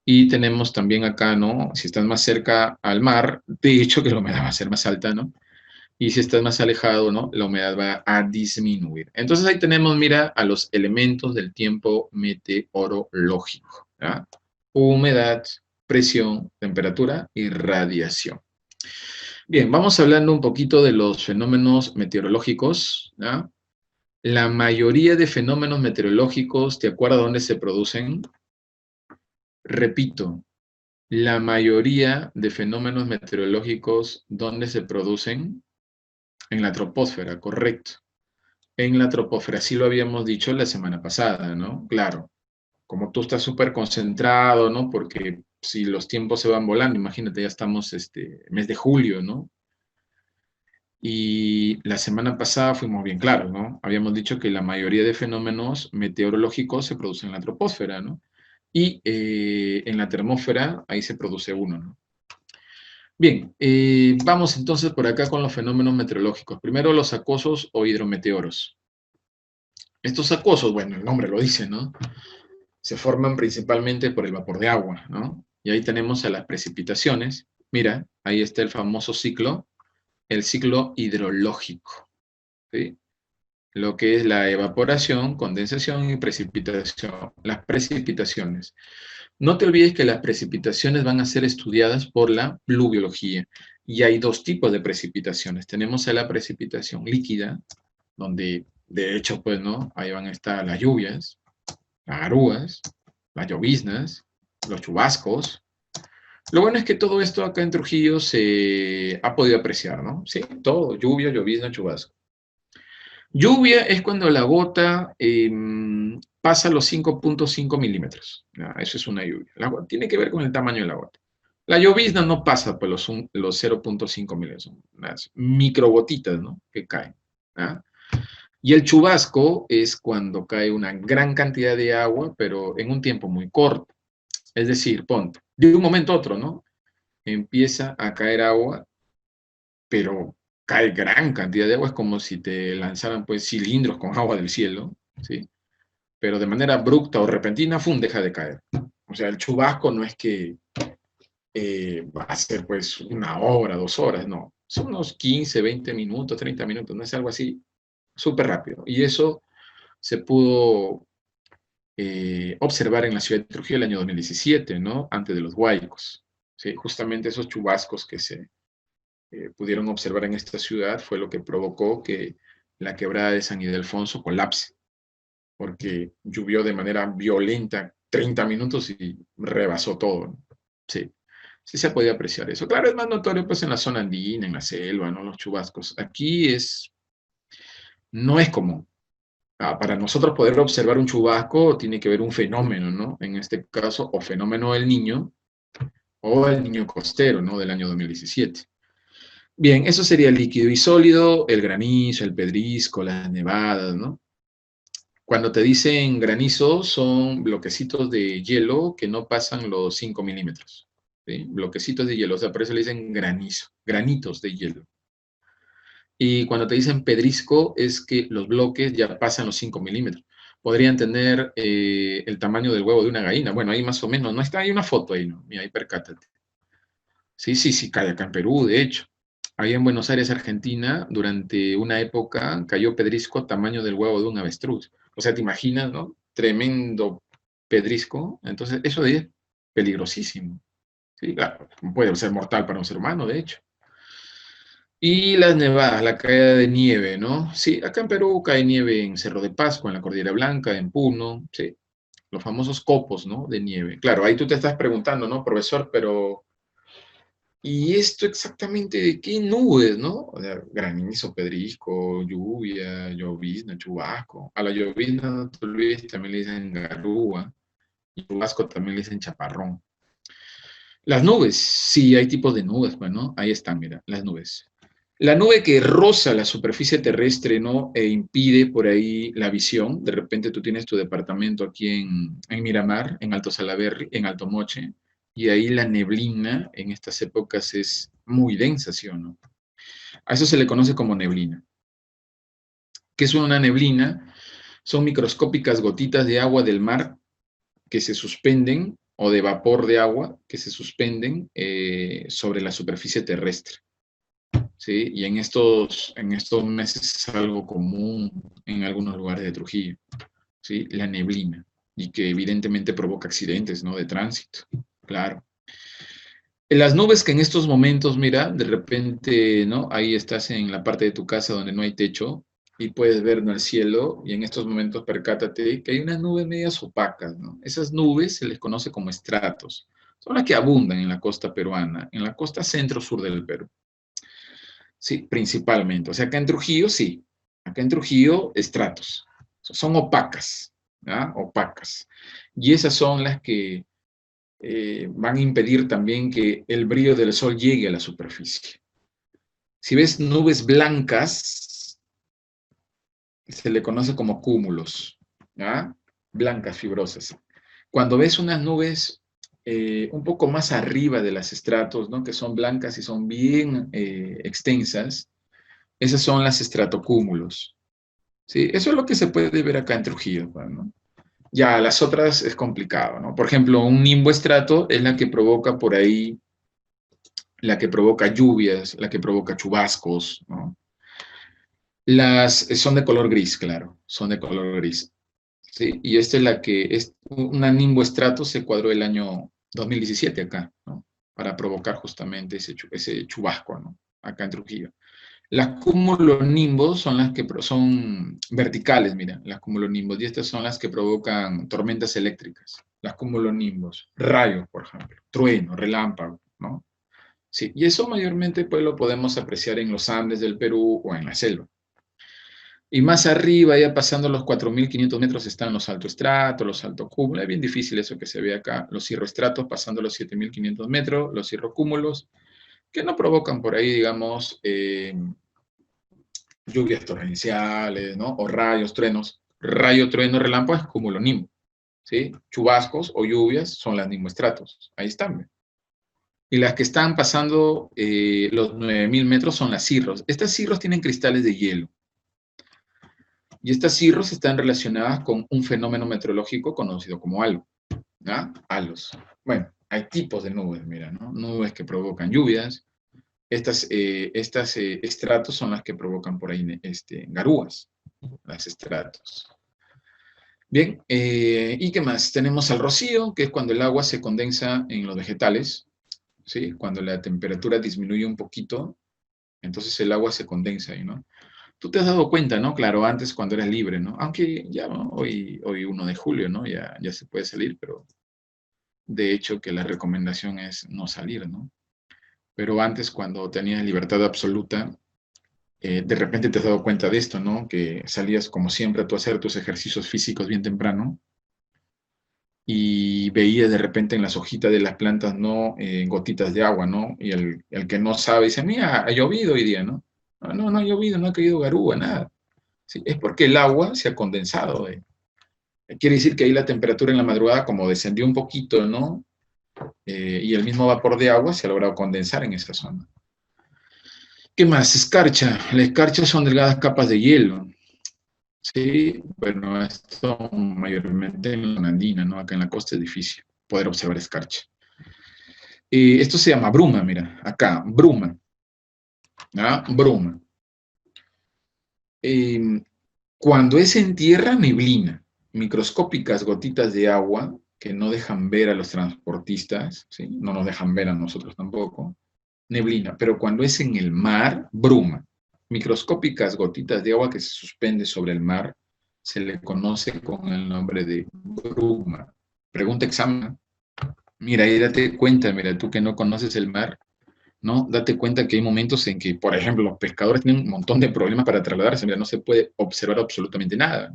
Y tenemos también acá, ¿no? Si estás más cerca al mar, de hecho que la humedad va a ser más alta, ¿no? Y si estás más alejado, ¿no? La humedad va a disminuir. Entonces ahí tenemos, mira, a los elementos del tiempo meteorológico, ¿ya? Humedad, presión, temperatura y radiación. Bien, vamos hablando un poquito de los fenómenos meteorológicos, ¿ya? La mayoría de fenómenos meteorológicos, ¿te acuerdas dónde se producen? Repito, la mayoría de fenómenos meteorológicos, ¿dónde se producen? En la troposfera, correcto. En la troposfera, sí lo habíamos dicho la semana pasada, ¿no? Claro, como tú estás súper concentrado, ¿no? Porque si los tiempos se van volando, imagínate, ya estamos mes de julio, ¿no? Y la semana pasada fuimos bien claros, ¿no? Habíamos dicho que la mayoría de fenómenos meteorológicos se producen en la troposfera, ¿no? Y en la termósfera, ahí se produce uno, ¿no? Bien, vamos entonces por acá con los fenómenos meteorológicos. Primero, los acosos o hidrometeoros. Estos acosos, bueno, el nombre lo dice, ¿no? Se forman principalmente por el vapor de agua, ¿no? Y ahí tenemos a las precipitaciones. Mira, ahí está el famoso ciclo, el ciclo hidrológico, ¿sí? Lo que es la evaporación, condensación y precipitación. Las precipitaciones. No te olvides que las precipitaciones van a ser estudiadas por la pluviología. Y hay dos tipos de precipitaciones. Tenemos a la precipitación líquida, donde de hecho, pues, ¿no? Ahí van a estar las lluvias, las garúas, las lloviznas, los chubascos. Lo bueno es que todo esto acá en Trujillo se ha podido apreciar, ¿no? Sí, todo, lluvia, llovizna, chubasco. Lluvia es cuando la gota pasa los 5.5 milímetros. ¿Ya? Eso es una lluvia. Tiene que ver con el tamaño de la gota. La llovizna no pasa por los 0.5 milímetros, son unas microgotitas, ¿no? Que caen. ¿Ya? Y el chubasco es cuando cae una gran cantidad de agua, pero en un tiempo muy corto. Es decir, ponte, de un momento a otro, ¿no? Empieza a caer agua, pero cae gran cantidad de agua, es como si te lanzaran pues cilindros con agua del cielo, ¿sí? Pero de manera abrupta o repentina, ¡fum!, deja de caer. O sea, el chubasco no es que va a ser pues una hora, 2 horas, no. Son unos 15, 20 minutos, 30 minutos, no es algo así súper rápido. Y eso se pudo observar en la ciudad de Trujillo el año 2017, ¿no? Antes de los huaicos. ¿Sí? Justamente esos chubascos que se pudieron observar en esta ciudad fue lo que provocó que la quebrada de San Ildefonso colapse, porque llovió de manera violenta 30 minutos y rebasó todo, ¿no? Sí, sí se podía apreciar eso. Claro, es más notorio pues en la zona andina, en la selva, ¿no? Los chubascos. Aquí no es común. Para nosotros poder observar un chubasco tiene que haber un fenómeno, ¿no? En este caso, o fenómeno del Niño, o el Niño costero, ¿no? Del año 2017. Bien, eso sería líquido y sólido, el granizo, el pedrisco, las nevadas, ¿no? Cuando te dicen granizo, son bloquecitos de hielo que no pasan los 5 milímetros, ¿sí? Bloquecitos de hielo, o sea, por eso le dicen granizo, granitos de hielo. Y cuando te dicen pedrisco, es que los bloques ya pasan los 5 milímetros. Podrían tener el tamaño del huevo de una gallina. Bueno, ahí más o menos, no está, hay una foto ahí, ¿no? Mira, ahí percátate. Sí, sí, sí, cae acá en Perú, de hecho. Ahí en Buenos Aires, Argentina, durante una época cayó pedrisco tamaño del huevo de un avestruz. O sea, te imaginas, ¿no? Tremendo pedrisco. Entonces, eso de ahí es peligrosísimo. Sí, claro, puede ser mortal para un ser humano, de hecho. Y las nevadas, la caída de nieve, ¿no? Sí, acá en Perú cae nieve en Cerro de Pascua, en la Cordillera Blanca, en Puno, sí, los famosos copos, ¿no? De nieve. Claro, ahí tú te estás preguntando, ¿no, profesor? Pero, ¿y esto exactamente de qué nubes, no? O sea, granizo, pedrisco, lluvia, llovizna, chubasco. A la llovizna, no te olvides, también le dicen garúa, y chubasco también le dicen chaparrón. Las nubes, sí, hay tipos de nubes, bueno, ahí están, mira, las nubes. La nube que roza la superficie terrestre, ¿no? E impide por ahí la visión. De repente tú tienes tu departamento aquí en Miramar, en Alto Salaberry, en Alto Moche, y ahí la neblina en estas épocas es muy densa, ¿sí o no? A eso se le conoce como neblina. ¿Qué es una neblina? Son microscópicas gotitas de agua del mar que se suspenden, o de vapor de agua que se suspenden sobre la superficie terrestre. ¿Sí? Y en estos meses es algo común en algunos lugares de Trujillo, ¿sí? La neblina, y que evidentemente provoca accidentes, ¿no? De tránsito, claro. En las nubes que en estos momentos, mira, de repente, ¿no? Ahí estás en la parte de tu casa donde no hay techo y puedes ver, ¿no?, el cielo, y en estos momentos percátate que hay unas nubes medias opacas, ¿no? Esas nubes se les conoce como estratos. Son las que abundan en la costa peruana, en la costa centro-sur del Perú. Sí, principalmente. O sea, acá en Trujillo, sí. Acá en Trujillo, estratos. Son opacas, ¿ya? Opacas. Y esas son las que van a impedir también que el brillo del sol llegue a la superficie. Si ves nubes blancas, se le conoce como cúmulos, ¿ya? Blancas, fibrosas. Cuando ves unas nubes un poco más arriba de las estratos, ¿no?, que son blancas y son bien extensas, esas son las estratocúmulos. ¿Sí? Eso es lo que se puede ver acá en Trujillo, ¿no? Ya las otras es complicado, ¿no? Por ejemplo, un nimboestrato es la que provoca por ahí, la que provoca lluvias, la que provoca chubascos, ¿no? Son de color gris, claro, son de color gris. ¿Sí? Y esta es la que es una nimboestrato, se cuadró el año 2017 acá, ¿no? Para provocar justamente ese chubasco, ¿no? Acá en Trujillo. Las cumulonimbos son las que son verticales, mira, las cumulonimbos, y estas son las que provocan tormentas eléctricas. las cumulonimbos, rayos, por ejemplo, trueno, relámpago, ¿no? Sí, y eso mayormente pues lo podemos apreciar en los Andes del Perú o en la selva. Y más arriba, ya pasando los 4.500 metros, están los altoestratos, los altocúmulos. Es bien difícil eso que se ve acá. Los cirroestratos pasando los 7.500 metros, los cirrocúmulos, que no provocan por ahí, digamos, lluvias torrenciales, ¿no? O rayos, truenos. Rayo, trueno, relámpago es cumulonimbo, ¿sí? Chubascos o lluvias son las nimboestratos. Ahí están, ¿ve? Y las que están pasando los 9.000 metros son las cirros. Estas cirros tienen cristales de hielo. Y estas cirros están relacionadas con un fenómeno meteorológico conocido como halo, ¿no? Halos. Bueno, hay tipos de nubes, mira, ¿no? Nubes que provocan lluvias. Estas estratos son las que provocan por ahí garúas, las estratos. Bien, ¿y qué más? Tenemos al rocío, que es cuando el agua se condensa en los vegetales, ¿sí? Cuando la temperatura disminuye un poquito, entonces el agua se condensa ahí, ¿no? Tú te has dado cuenta, ¿no? Claro, antes cuando eras libre, ¿no? Aunque ya, ¿no? Hoy 1 de julio, ¿no? Ya se puede salir, pero de hecho que la recomendación es no salir, ¿no? Pero antes cuando tenías libertad absoluta, de repente te has dado cuenta de esto, ¿no? Que salías como siempre tú a hacer tus ejercicios físicos bien temprano y veías de repente en las hojitas de las plantas, ¿no? Gotitas de agua, ¿no? Y el que no sabe dice, mira, ha llovido hoy día, ¿no? No, no, no ha llovido, no ha caído garúa, nada. Sí, es porque el agua se ha condensado. Quiere decir que ahí la temperatura en la madrugada como descendió un poquito, ¿no? Y el mismo vapor de agua se ha logrado condensar en esa zona. ¿Qué más? Escarcha. La escarcha son delgadas capas de hielo. Sí, bueno, esto mayormente en la andina, ¿no? Acá en la costa es difícil poder observar escarcha. Esto se llama bruma, mira, acá, bruma. ¿Ah? Bruma. Eh, Cuando es en tierra, neblina, microscópicas gotitas de agua que no dejan ver a los transportistas, ¿sí? No nos dejan ver a nosotros tampoco, neblina, pero cuando es en el mar, bruma, microscópicas gotitas de agua que se suspende sobre el mar, se le conoce con el nombre de bruma. Pregunta examen. Mira, y date cuenta, mira, tú que no conoces el mar, ¿no? Date cuenta que hay momentos en que, por ejemplo, los pescadores tienen un montón de problemas para trasladarse, mira, no se puede observar absolutamente nada.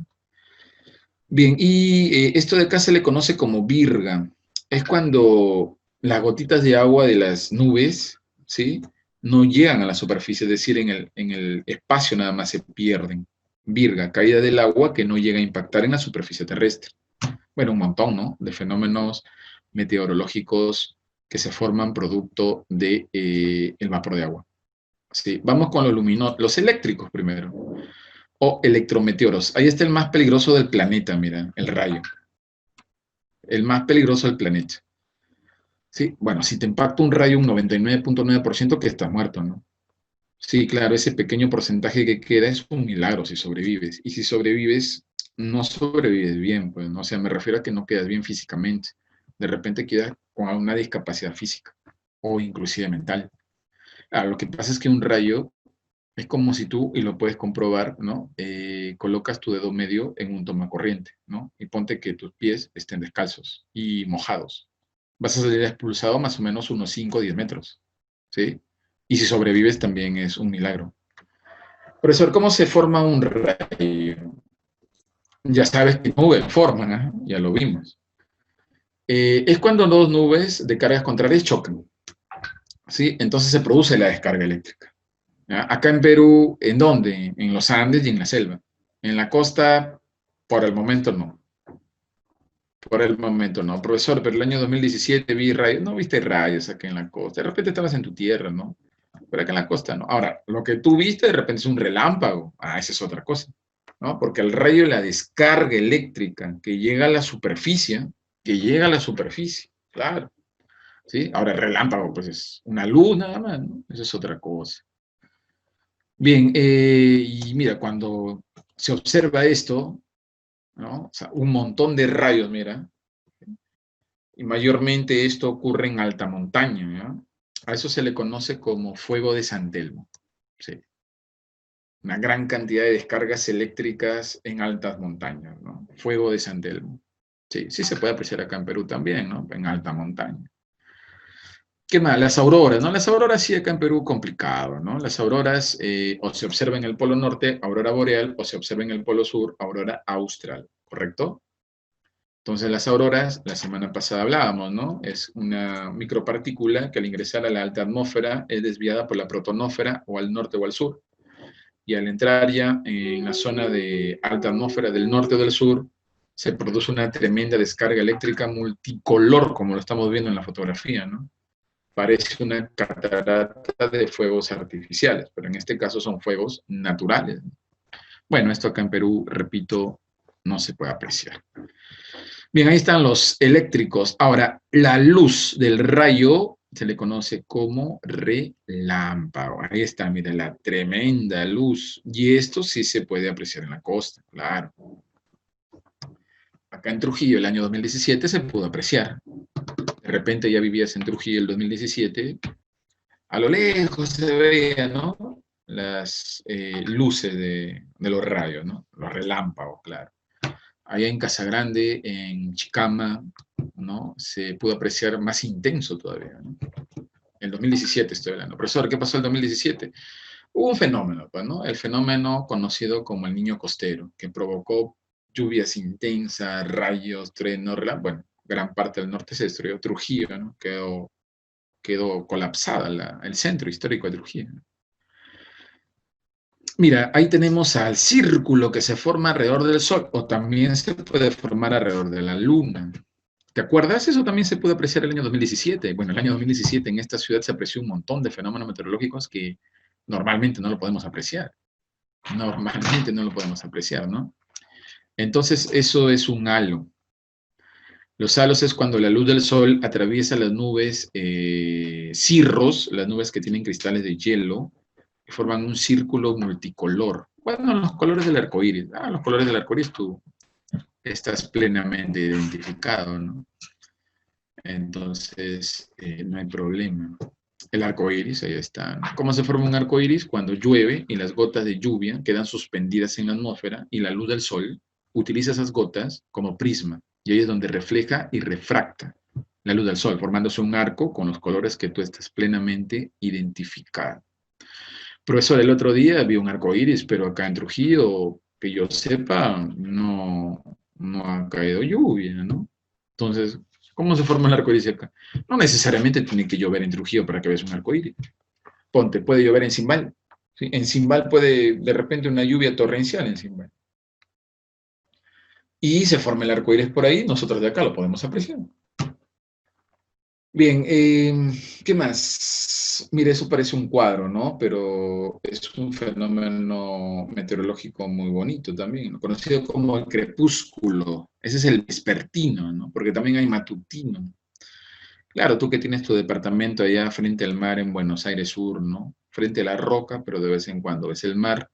Bien, y esto de acá se le conoce como virga. Es cuando las gotitas de agua de las nubes, ¿sí? No llegan a la superficie, es decir, en el espacio nada más se pierden. Virga, caída del agua que no llega a impactar en la superficie terrestre. Bueno, un montón, ¿no? De fenómenos meteorológicos que se forman producto de, el vapor de agua. Sí, vamos con los eléctricos primero o electrometeoros. Ahí está el más peligroso del planeta, mira, el rayo. El más peligroso del planeta. Sí, bueno, si te impacta un rayo un 99.9% que estás muerto, ¿no? Sí, claro, ese pequeño porcentaje que queda es un milagro si sobrevives. Y si sobrevives, no sobrevives bien, pues, ¿no? O sea, me refiero a que no quedas bien físicamente. De repente quedas con una discapacidad física o inclusive mental. Ah, lo que pasa es que un rayo es como si tú, y lo puedes comprobar, ¿no? Colocas tu dedo medio en un tomacorriente, ¿no? Y ponte que tus pies estén descalzos y mojados. Vas a salir expulsado más o menos unos 5 o 10 metros, ¿sí? Y si sobrevives también es un milagro. Profesor, ¿cómo se forma un rayo? Ya sabes que nubes forman, ¿eh? Ya lo vimos. Es cuando dos nubes de cargas contrarias chocan, ¿sí? Entonces se produce la descarga eléctrica. ¿Ya? Acá en Perú, ¿en dónde? En los Andes y en la selva. En la costa, por el momento no. Por el momento no. Profesor, pero el año 2017 vi rayos. No viste rayos acá en la costa. De repente estabas en tu tierra, ¿no? Pero acá en la costa no. Ahora, lo que tú viste de repente es un relámpago. Ah, esa es otra cosa, ¿no? Porque el rayo es la descarga eléctrica que llega a la superficie, claro. ¿Sí? Ahora el relámpago, pues es una luz nada más, ¿no? Eso es otra cosa. Bien, y mira, cuando se observa esto, ¿no? O sea, un montón de rayos, mira, y mayormente esto ocurre en alta montaña, ¿no? A eso se le conoce como fuego de San Telmo, sí. Una gran cantidad de descargas eléctricas en altas montañas, ¿no? Fuego de San Telmo. Sí, sí se puede apreciar acá en Perú también, ¿no? En alta montaña. ¿Qué más? Las auroras, ¿no? Las auroras sí acá en Perú complicado, ¿no? Las auroras o se observa en el polo norte, aurora boreal, o se observa en el polo sur, aurora austral, ¿correcto? Entonces las auroras, la semana pasada hablábamos, ¿no? Es una micropartícula que al ingresar a la alta atmósfera es desviada por la protonósfera o al norte o al sur. Y al entrar ya en la zona de alta atmósfera del norte o del sur, se produce una tremenda descarga eléctrica multicolor, como lo estamos viendo en la fotografía, ¿no? Parece una catarata de fuegos artificiales, pero en este caso son fuegos naturales. Bueno, esto acá en Perú, repito, no se puede apreciar. Bien, ahí están los eléctricos. Ahora, la luz del rayo se le conoce como relámpago. Ahí está, mira, la tremenda luz. Y esto sí se puede apreciar en la costa, claro. Acá en Trujillo, el año 2017, se pudo apreciar. De repente ya vivías en Trujillo el 2017, a lo lejos se veía, ¿no? Las luces de los rayos, ¿no? Los relámpagos, claro. Allá en Casagrande, en Chicama, ¿no? Se pudo apreciar más intenso todavía, ¿no? En 2017 estoy hablando. Profesor, ¿qué pasó en 2017? Hubo un fenómeno, pues, ¿no? El fenómeno conocido como el niño costero, que provocó lluvias intensas, rayos, truenos, bueno, gran parte del norte se destruyó. Trujillo, ¿no? Quedó colapsada el centro histórico de Trujillo. Mira, ahí tenemos al círculo que se forma alrededor del Sol, o también se puede formar alrededor de la Luna. ¿Te acuerdas? Eso también se pudo apreciar el año 2017. Bueno, el año 2017 en esta ciudad se apreció un montón de fenómenos meteorológicos que normalmente no lo podemos apreciar. Normalmente no lo podemos apreciar, ¿no? Entonces, eso es un halo. Los halos es cuando la luz del sol atraviesa las nubes cirros, las nubes que tienen cristales de hielo, que forman un círculo multicolor. Bueno, los colores del arco iris. Los colores del arco iris tú estás plenamente identificado, ¿no? Entonces, no hay problema. El arco iris, ahí está. ¿Cómo se forma un arco iris? Cuando llueve y las gotas de lluvia quedan suspendidas en la atmósfera y la luz del sol utiliza esas gotas como prisma. Y ahí es donde refleja y refracta la luz del sol, formándose un arco con los colores que tú estás plenamente identificado. Profesor, el otro día vi un arco iris, pero acá en Trujillo, que yo sepa, no ha caído lluvia, ¿no? Entonces, ¿cómo se forma el arco iris acá? No necesariamente tiene que llover en Trujillo para que veas un arco iris. Ponte, puede llover en Cimbal. ¿Sí? En Cimbal puede, de repente, una lluvia torrencial en Cimbal. Y se forma el arco iris por ahí, nosotros de acá lo podemos apreciar. Bien, ¿qué más? Mire, eso parece un cuadro, ¿no? Pero es un fenómeno meteorológico muy bonito también, ¿no? Conocido como el crepúsculo. Ese es el vespertino, ¿no? Porque también hay matutino. Claro, tú que tienes tu departamento allá frente al mar en Buenos Aires Sur, ¿no? Frente a la roca, pero de vez en cuando ves el mar.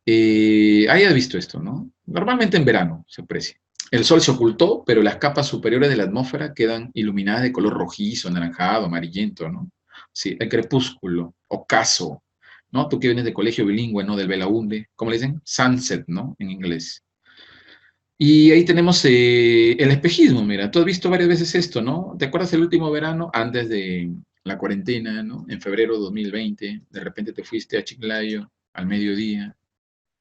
Hayas visto esto, ¿no? Normalmente en verano se aprecia. El sol se ocultó, pero las capas superiores de la atmósfera quedan iluminadas de color rojizo, anaranjado, amarillento, ¿no? Sí, el crepúsculo, ocaso, ¿no? Tú que vienes de colegio bilingüe, ¿no? Del Belaunde, ¿cómo le dicen? Sunset, ¿no? En inglés. Y ahí tenemos el espejismo, mira, tú has visto varias veces esto, ¿no? ¿Te acuerdas el último verano, antes de la cuarentena, ¿no? En febrero de 2020, de repente te fuiste a Chiclayo al mediodía,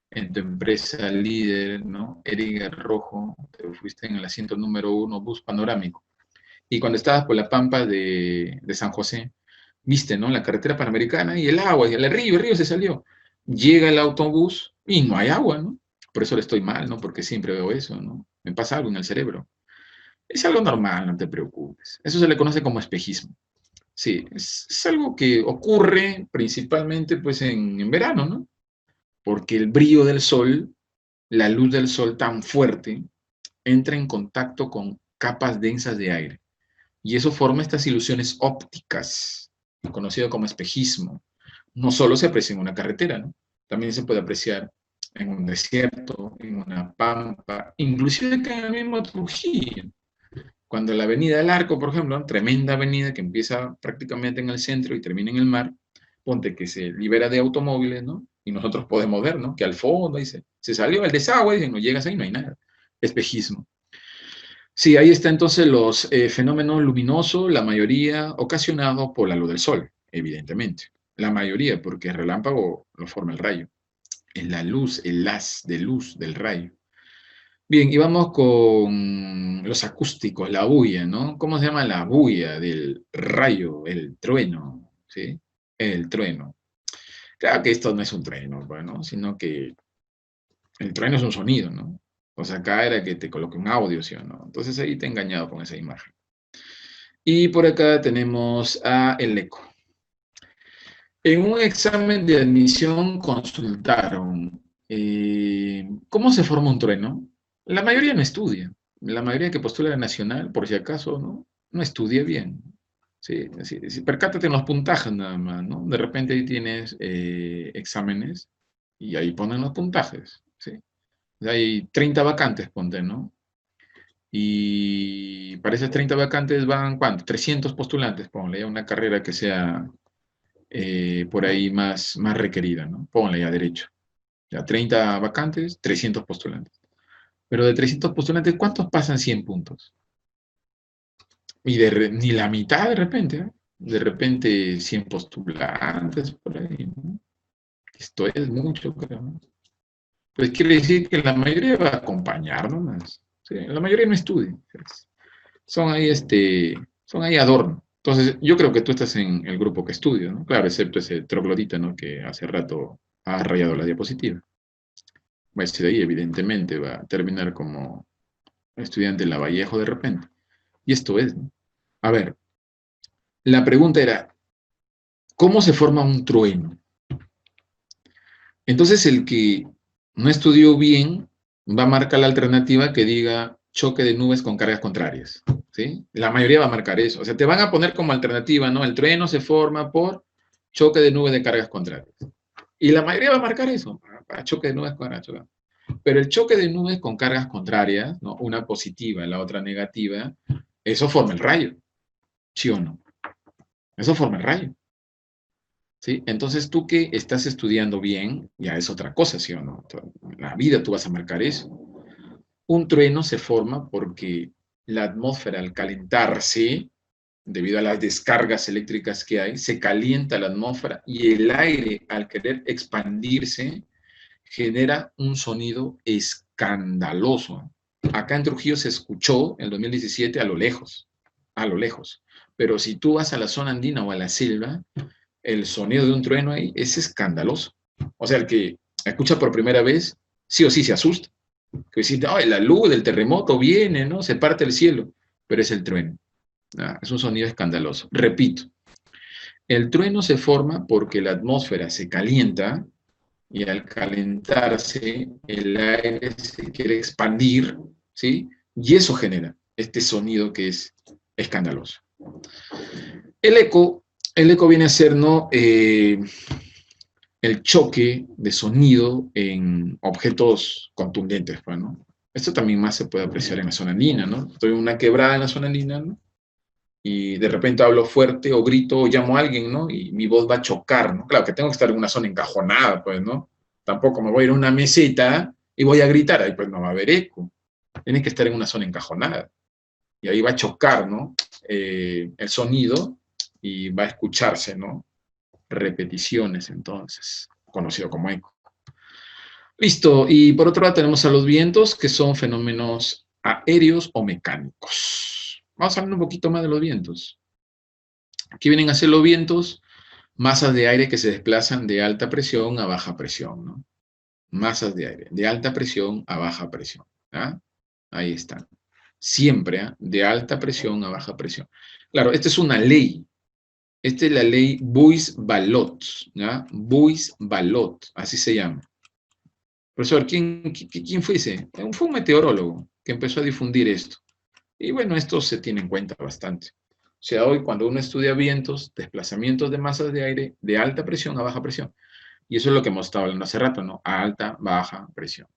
en tu empresa líder, ¿no? Eriga Rojo, te fuiste en el asiento número 1, bus panorámico. Y cuando estabas por la pampa de San José, viste, ¿no? La carretera panamericana y el agua, y el río se salió. Llega el autobús y no hay agua, ¿no? Por eso le estoy mal, ¿no? Porque siempre veo eso, ¿no? Me pasa algo en el cerebro. Es algo normal, no te preocupes. Eso se le conoce como espejismo. Sí, es algo que ocurre principalmente pues en verano, ¿no? Porque el brillo del sol, la luz del sol tan fuerte, entra en contacto con capas densas de aire. Y eso forma estas ilusiones ópticas, conocido como espejismo. No solo se aprecia en una carretera, ¿no? También se puede apreciar en un desierto, en una pampa, inclusive acá en el mismo Trujillo. Cuando la avenida del Arco, por ejemplo, tremenda avenida que empieza prácticamente en el centro y termina en el mar, ponte que se libera de automóviles, ¿no? Y nosotros podemos ver, ¿no? Que al fondo dice, se salió el desagüe, y no llegas ahí, no hay nada. Espejismo. Sí, ahí está entonces los fenómenos luminosos, la mayoría ocasionados por la luz del sol, evidentemente. La mayoría, porque el relámpago lo forma el rayo. Es la luz, el haz de luz del rayo. Bien, y vamos con los acústicos, la bulla, ¿no? ¿Cómo se llama la bulla del rayo, el trueno? ¿Sí? El trueno. Claro que esto no es un trueno, bueno, sino que el trueno es un sonido, ¿no? O sea, acá era que te coloque un audio, ¿sí o no? Entonces ahí te he engañado con esa imagen. Y por acá tenemos a el eco. En un examen de admisión consultaron cómo se forma un trueno. La mayoría no estudia. La mayoría que postula a la nacional, por si acaso, no estudia bien. Sí, sí, percátate en los puntajes nada más, ¿no? De repente ahí tienes exámenes y ahí ponen los puntajes, ¿sí? Hay 30 vacantes, ponte, ¿no? Y para esas 30 vacantes van, ¿cuánto? 300 postulantes, ponle, ya una carrera que sea por ahí más requerida, ¿no? Ponle ya derecho. Ya 30 vacantes, 300 postulantes. Pero de 300 postulantes, ¿cuántos pasan 100 puntos? Y ni la mitad de repente, ¿eh? De repente 100 postulantes por ahí, ¿no? Esto es mucho, creo, ¿no? Pues quiere decir que la mayoría va a acompañar nomás. Sí, la mayoría no estudia. Son ahí, son ahí adorno. Entonces, yo creo que tú estás en el grupo que estudia, ¿no? Claro, excepto ese troglodita, ¿no? Que hace rato ha rayado la diapositiva. Va a ser ahí, evidentemente, va a terminar como estudiante en Lavallejo de repente. Y esto es, ¿no? A ver, la pregunta era, ¿cómo se forma un trueno? Entonces, el que no estudió bien va a marcar la alternativa que diga choque de nubes con cargas contrarias, ¿sí? La mayoría va a marcar eso. O sea, te van a poner como alternativa, ¿no? El trueno se forma por choque de nubes de cargas contrarias. Y la mayoría va a marcar eso, para choque de nubes con cargas contrarias. Pero el choque de nubes con cargas contrarias, ¿no? Una positiva y la otra negativa, eso forma el rayo, ¿sí o no? Eso forma el rayo, ¿sí? Entonces tú que estás estudiando bien, ya es otra cosa, ¿sí o no? En la vida tú vas a marcar eso. Un trueno se forma porque la atmósfera al calentarse, debido a las descargas eléctricas que hay, se calienta la atmósfera y el aire al querer expandirse genera un sonido escandaloso. Acá en Trujillo se escuchó en 2017 a lo lejos. Pero si tú vas a la zona andina o a la selva, el sonido de un trueno ahí es escandaloso. O sea, el que escucha por primera vez, sí o sí se asusta. Que dice, ay, la luz del terremoto viene, ¿no? Se parte el cielo, pero es el trueno. ¿Ah? Es un sonido escandaloso. Repito, el trueno se forma porque la atmósfera se calienta y al calentarse el aire se quiere expandir, ¿sí? Y eso genera este sonido que es escandaloso. El eco, el eco viene a ser, ¿no? El choque de sonido en objetos contundentes, pues, ¿no? Esto también más se puede apreciar en la zona andina, ¿no? Estoy en una quebrada en la zona andina, ¿no? Y de repente hablo fuerte o grito o llamo a alguien, ¿no? Y mi voz va a chocar, ¿no? Claro que tengo que estar en una zona encajonada, pues, ¿no? Tampoco me voy a ir a una meseta y voy a gritar, ahí pues no va a haber eco. Tienes que estar en una zona encajonada. Y ahí va a chocar, ¿no? El sonido y va a escucharse, ¿no? Repeticiones, entonces, conocido como eco. Listo, y por otro lado tenemos a los vientos, que son fenómenos aéreos o mecánicos. Vamos a hablar un poquito más de los vientos. ¿Qué vienen a ser los vientos? Masas de aire que se desplazan de alta presión a baja presión, ¿no? Masas de aire, de alta presión a baja presión. ¿Ah? Ahí están. Siempre, ¿eh? De alta presión a baja presión. Claro, esta es una ley. Esta es la ley Buys-Ballot. ¿Ya? Buys-Ballot, así se llama. Profesor, ¿quién fue ese? Fue un meteorólogo que empezó a difundir esto. Y bueno, esto se tiene en cuenta bastante. O sea, hoy cuando uno estudia vientos, desplazamientos de masas de aire de alta presión a baja presión. Y eso es lo que hemos estado hablando hace rato, ¿no? A alta, baja presión.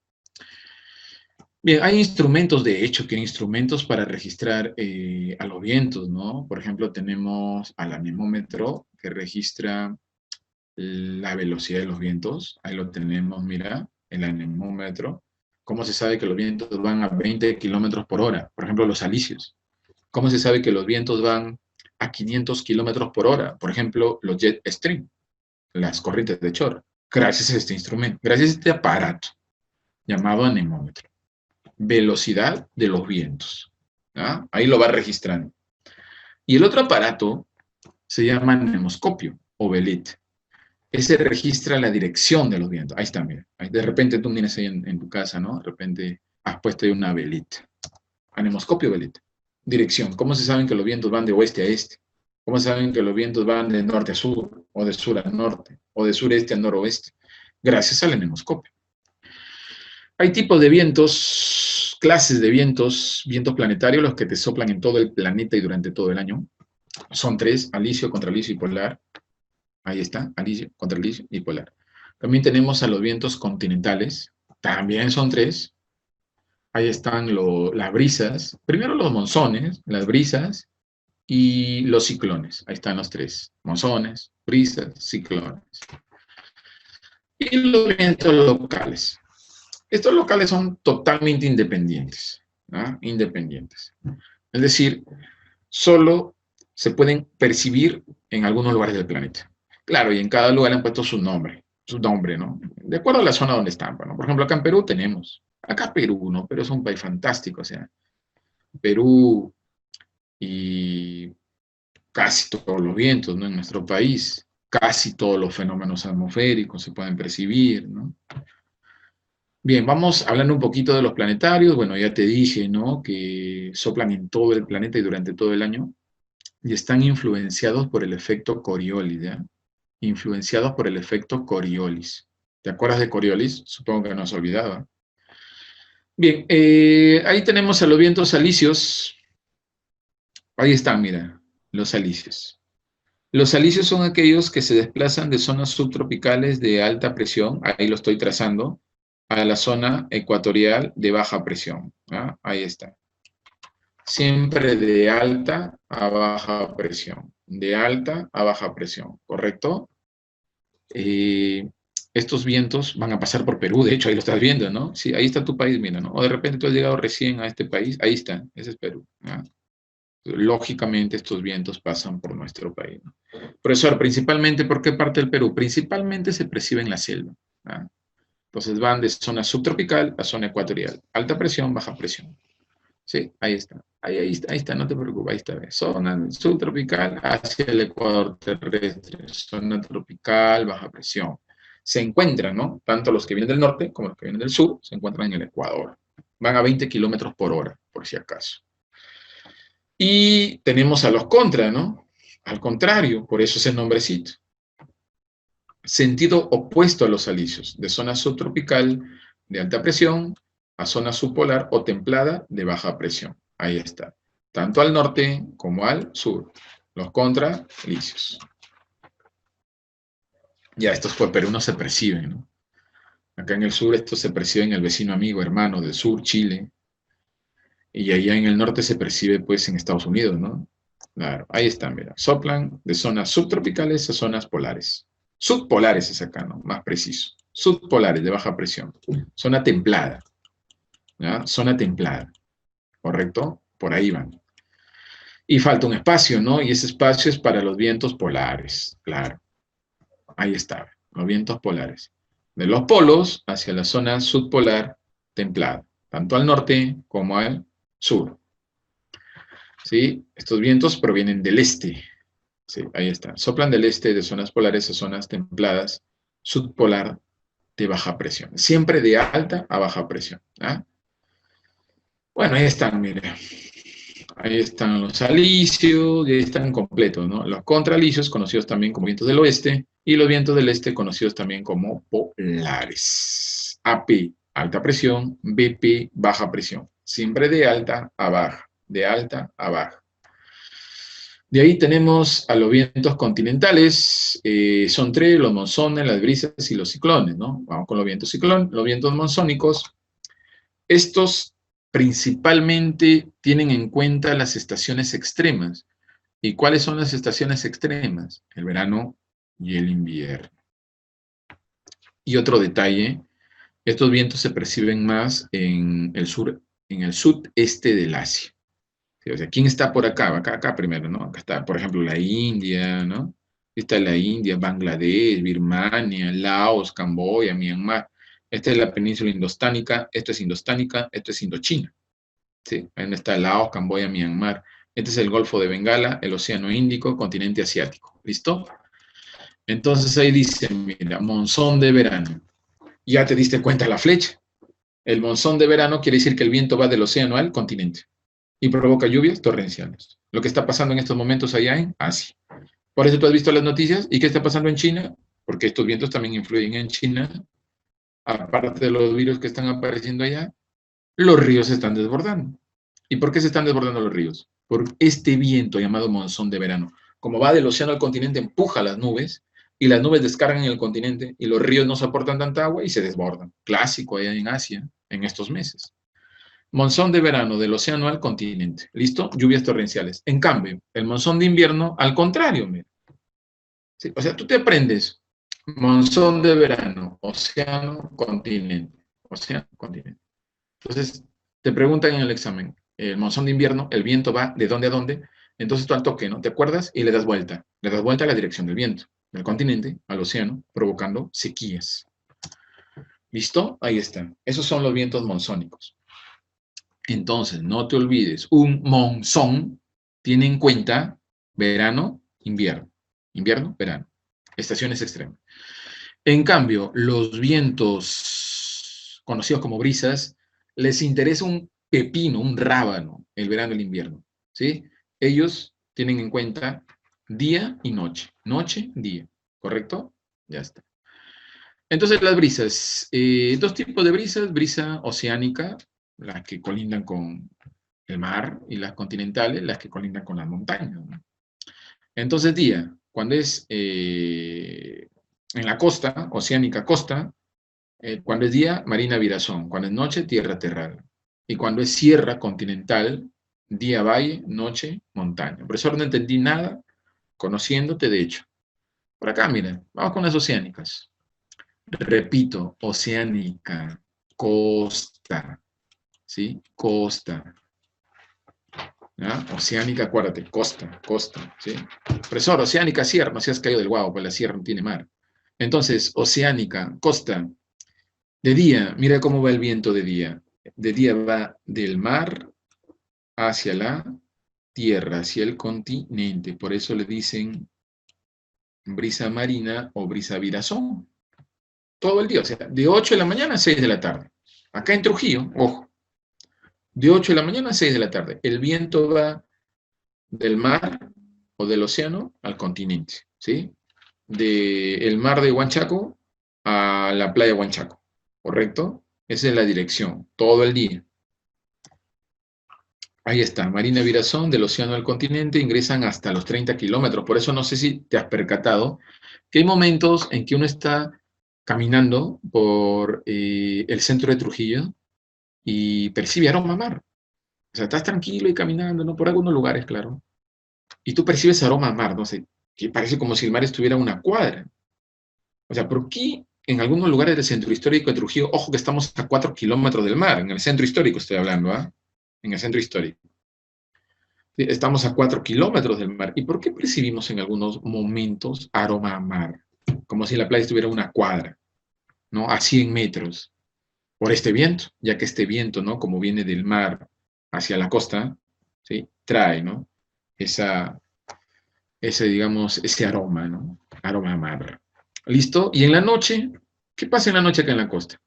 Bien, hay instrumentos, de hecho, que instrumentos para registrar a los vientos, ¿no? Por ejemplo, tenemos al anemómetro que registra la velocidad de los vientos. Ahí lo tenemos, mira, el anemómetro. ¿Cómo se sabe que los vientos van a 20 kilómetros por hora? Por ejemplo, los alisios. ¿Cómo se sabe que los vientos van a 500 kilómetros por hora? Por ejemplo, los jet stream, las corrientes de chorro. Gracias a este instrumento, gracias a este aparato llamado anemómetro. Velocidad de los vientos. ¿Ah? Ahí lo va registrando. Y el otro aparato se llama anemoscopio o velite. Ese registra la dirección de los vientos. Ahí está, mira. De repente tú tienes ahí en tu casa, ¿no? De repente has puesto ahí una velita. Anemoscopio velite. Dirección. ¿Cómo se saben que los vientos van de oeste a este? ¿Cómo se saben que los vientos van de norte a sur? O de sur a norte? O de sureste a noroeste? Gracias al anemoscopio. Hay tipos de vientos, clases de vientos, vientos planetarios, los que te soplan en todo el planeta y durante todo el año. Son tres: alisio, contralisio y polar. Ahí está, alisio, contralisio y polar. También tenemos a los vientos continentales, también son tres. Ahí están las brisas, primero los monzones, las brisas y los ciclones. Ahí están los tres: monzones, brisas, ciclones. Y los vientos locales. Estos locales son totalmente independientes, ¿no? Independientes. Es decir, solo se pueden percibir en algunos lugares del planeta. Claro, y en cada lugar han puesto su nombre, ¿no? De acuerdo a la zona donde están. Bueno, por ejemplo, acá en Perú tenemos, acá Perú, ¿no? Pero es un país fantástico, o sea, Perú y casi todos los vientos, ¿no? En nuestro país, casi todos los fenómenos atmosféricos se pueden percibir, ¿no? Bien, vamos hablando un poquito de los planetarios. Bueno, ya te dije, ¿no? Que soplan en todo el planeta y durante todo el año y están influenciados por el efecto Coriolis, ¿ya? Influenciados por el efecto Coriolis. ¿Te acuerdas de Coriolis? Supongo que no has olvidado. Bien, ahí tenemos a los vientos alisios. Ahí están, mira, los alisios. Los alisios son aquellos que se desplazan de zonas subtropicales de alta presión, ahí lo estoy trazando, a la zona ecuatorial de baja presión. ¿Ah? Ahí está. Siempre de alta a baja presión. De alta a baja presión, ¿correcto? Estos vientos van a pasar por Perú, de hecho, ahí lo estás viendo, ¿no? Sí, ahí está tu país, mira, ¿no? O de repente tú has llegado recién a este país, ahí está, ese es Perú, ¿no? Lógicamente estos vientos pasan por nuestro país, ¿no? Profesor, principalmente, ¿por qué parte del Perú? Principalmente se percibe en la selva, ¿no? Entonces van de zona subtropical a zona ecuatorial, alta presión, baja presión. Sí, ahí está. Ahí está, no te preocupes, ahí está. Zona subtropical hacia el ecuador terrestre, zona tropical, baja presión. Se encuentran, ¿no? Tanto los que vienen del norte como los que vienen del sur se encuentran en el Ecuador. Van a 20 kilómetros por hora, por si acaso. Y tenemos a los contra, ¿no? Al contrario, por eso ese nombrecito. Sentido opuesto a los alisios, de zona subtropical de alta presión a zona subpolar o templada de baja presión. Ahí está. Tanto al norte como al sur. Los contralisios. Ya, estos por Perú no se perciben, ¿no? Acá en el sur estos se perciben el vecino amigo, hermano del sur, Chile. Y allá en el norte se percibe, pues, en Estados Unidos, ¿no? Claro, ahí están, mira. Soplan de zonas subtropicales a zonas polares. Subpolares es acá, ¿no? Más preciso. Subpolares de baja presión. Zona templada. ¿Ya? Zona templada. ¿Correcto? Por ahí van. Y falta un espacio, ¿no? Y ese espacio es para los vientos polares. Claro. Ahí está. Los vientos polares. De los polos hacia la zona subpolar templada. Tanto al norte como al sur. ¿Sí? Estos vientos provienen del este. Sí, ahí está. Soplan del este de zonas polares a zonas templadas, subpolar de baja presión. Siempre de alta a baja presión. ¿Ah? Bueno, ahí están, mire. Ahí están los alisios, y ahí están completos, ¿no? Los contralisios, conocidos también como vientos del oeste, y los vientos del este, conocidos también como polares. AP, alta presión, BP, baja presión. Siempre de alta a baja, de alta a baja. De ahí tenemos a los vientos continentales, son tres: los monzones, las brisas y los ciclones, ¿no? Vamos con los vientos los vientos monzónicos. Estos principalmente tienen en cuenta las estaciones extremas. ¿Y cuáles son las estaciones extremas? El verano y el invierno. Y otro detalle, Estos vientos se perciben más en el sur, en el sudeste del Asia. ¿Sí? O sea, ¿quién está por acá? Acá primero, ¿no? Acá está, por ejemplo, la India, ¿no? Está la India, Bangladesh, Birmania, Laos, Camboya, Myanmar. Esta es la península indostánica, esto es indostánica, esto es Indochina. ¿Sí? Ahí está Laos, Camboya, Myanmar. Este es el Golfo de Bengala, el Océano Índico, continente asiático. ¿Listo? Entonces ahí dice, mira, monzón de verano. Ya te diste cuenta la flecha. El monzón de verano quiere decir que el viento va del océano al continente y provoca lluvias torrenciales. Lo que está pasando en estos momentos allá en Asia. Por eso tú has visto las noticias. ¿Y qué está pasando en China? Porque estos vientos también influyen en China. Aparte de los virus que están apareciendo allá, los ríos se están desbordando. ¿Y por qué se están desbordando los ríos? Por este viento llamado monzón de verano. Como va del océano al continente, empuja las nubes y las nubes descargan en el continente y los ríos no soportan tanta agua y se desbordan. Clásico allá en Asia en estos meses. Monzón de verano del océano al continente. ¿Listo? Lluvias torrenciales. En cambio, el monzón de invierno, al contrario. Mira. ¿Sí? O sea, tú te aprendes monzón de verano, océano, continente. Océano, continente. Entonces, te preguntan en el examen, el monzón de invierno, el viento va de dónde a dónde. Entonces tú al toque, ¿no? ¿Te acuerdas? Y le das vuelta. Le das vuelta a la dirección del viento, del continente al océano, provocando sequías. ¿Listo? Ahí están. Esos son los vientos monzónicos. Entonces, no te olvides, un monzón tiene en cuenta verano, invierno. Invierno, verano. Estaciones extremas. En cambio, los vientos conocidos como brisas, les interesa un pepino, un rábano, el verano y el invierno. ¿Sí? Ellos tienen en cuenta día y noche. Noche, día. ¿Correcto? Ya está. Entonces, las brisas. Dos tipos de brisas. Brisa oceánica, las que colindan con el mar, y las continentales, las que colindan con las montañas, ¿no? Entonces, día, cuando es en la costa, oceánica costa, cuando es día, marina virazón, cuando es noche, tierra terral. Y cuando es sierra continental, día valle, noche montaña. Por eso no entendí nada, conociéndote de hecho. Por acá, miren, vamos con las oceánicas. Repito, oceánica, costa, ¿sí? Costa. ¿Ya? Oceánica, acuérdate, costa, costa, ¿sí? Profesor, oceánica, sierra, no seas caído del guau, pues la sierra no tiene mar. Entonces, oceánica, costa, de día, mira cómo va el viento de día. De día va del mar hacia la tierra, hacia el continente. Por eso le dicen brisa marina o brisa virazón. Todo el día, o sea, de 8 de la mañana a 6 de la tarde. Acá en Trujillo, ojo, de 8 de la mañana a 6 de la tarde. El viento va del mar o del océano al continente, ¿sí? Del mar de Huanchaco a la playa Huanchaco, ¿correcto? Esa es la dirección, todo el día. Ahí está, Marina Virazón, del océano al continente, ingresan hasta los 30 kilómetros. Por eso no sé si te has percatado que hay momentos en que uno está caminando por el centro de Trujillo y percibe aroma a mar. O sea, estás tranquilo y caminando, ¿no? Por algunos lugares, claro. Y tú percibes aroma a mar, no sé, que parece como si el mar estuviera a una cuadra. O sea, ¿por qué en algunos lugares del centro histórico de Trujillo, ojo que estamos a 4 kilómetros del mar, en el centro histórico estoy hablando, ¿ah? En el centro histórico. Sí, estamos a 4 kilómetros del mar. ¿Y por qué percibimos en algunos momentos aroma a mar? Como si la playa estuviera a una cuadra, ¿no? A 100 metros. Por este viento, ya que este viento, ¿no? Como viene del mar hacia la costa, ¿sí? Trae, ¿no? Ese, digamos, ese aroma, ¿no? Aroma a mar. ¿Listo? Y en la noche, ¿qué pasa en la noche acá en la costa?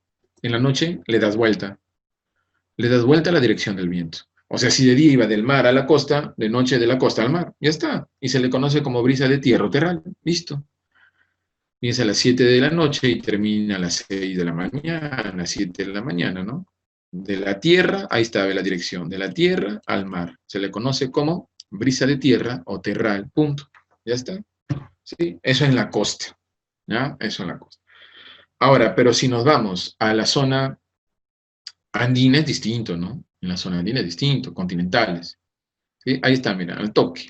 En la noche le das vuelta a la dirección del viento. O sea, si de día iba del mar a la costa, de noche de la costa al mar, ya está. Y se le conoce como brisa de tierra o terral. Listo. Comienza a las 7 de la noche y termina a las 6 de la mañana, a las 7 de la mañana, ¿no? De la tierra, ahí está la dirección, de la tierra al mar. Se le conoce como brisa de tierra o terral, punto. ¿Ya está? ¿Sí? Eso en la costa, ¿ya? Eso en la costa. Ahora, pero si nos vamos a la zona andina es distinto, ¿no? En la zona andina es distinto, continentales. ¿Sí? Ahí está, mira, al toque.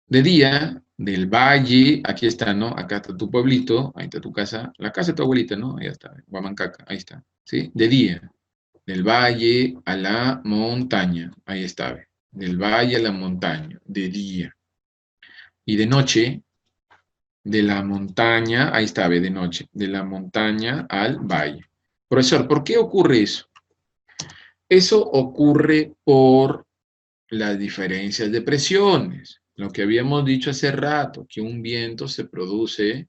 De día, del valle, aquí está, ¿no? Acá está tu pueblito, ahí está tu casa, la casa de tu abuelita, ¿no? Ahí está, Huamancaca, ahí está, ¿sí? De día, del valle a la montaña, ahí está, ¿ve? Del valle a la montaña, de día. Y de noche, de la montaña, ahí está, ¿ve? De noche, de la montaña al valle. Profesor, ¿por qué ocurre eso? Eso ocurre por las diferencias de presiones. Lo que habíamos dicho hace rato, que un viento se produce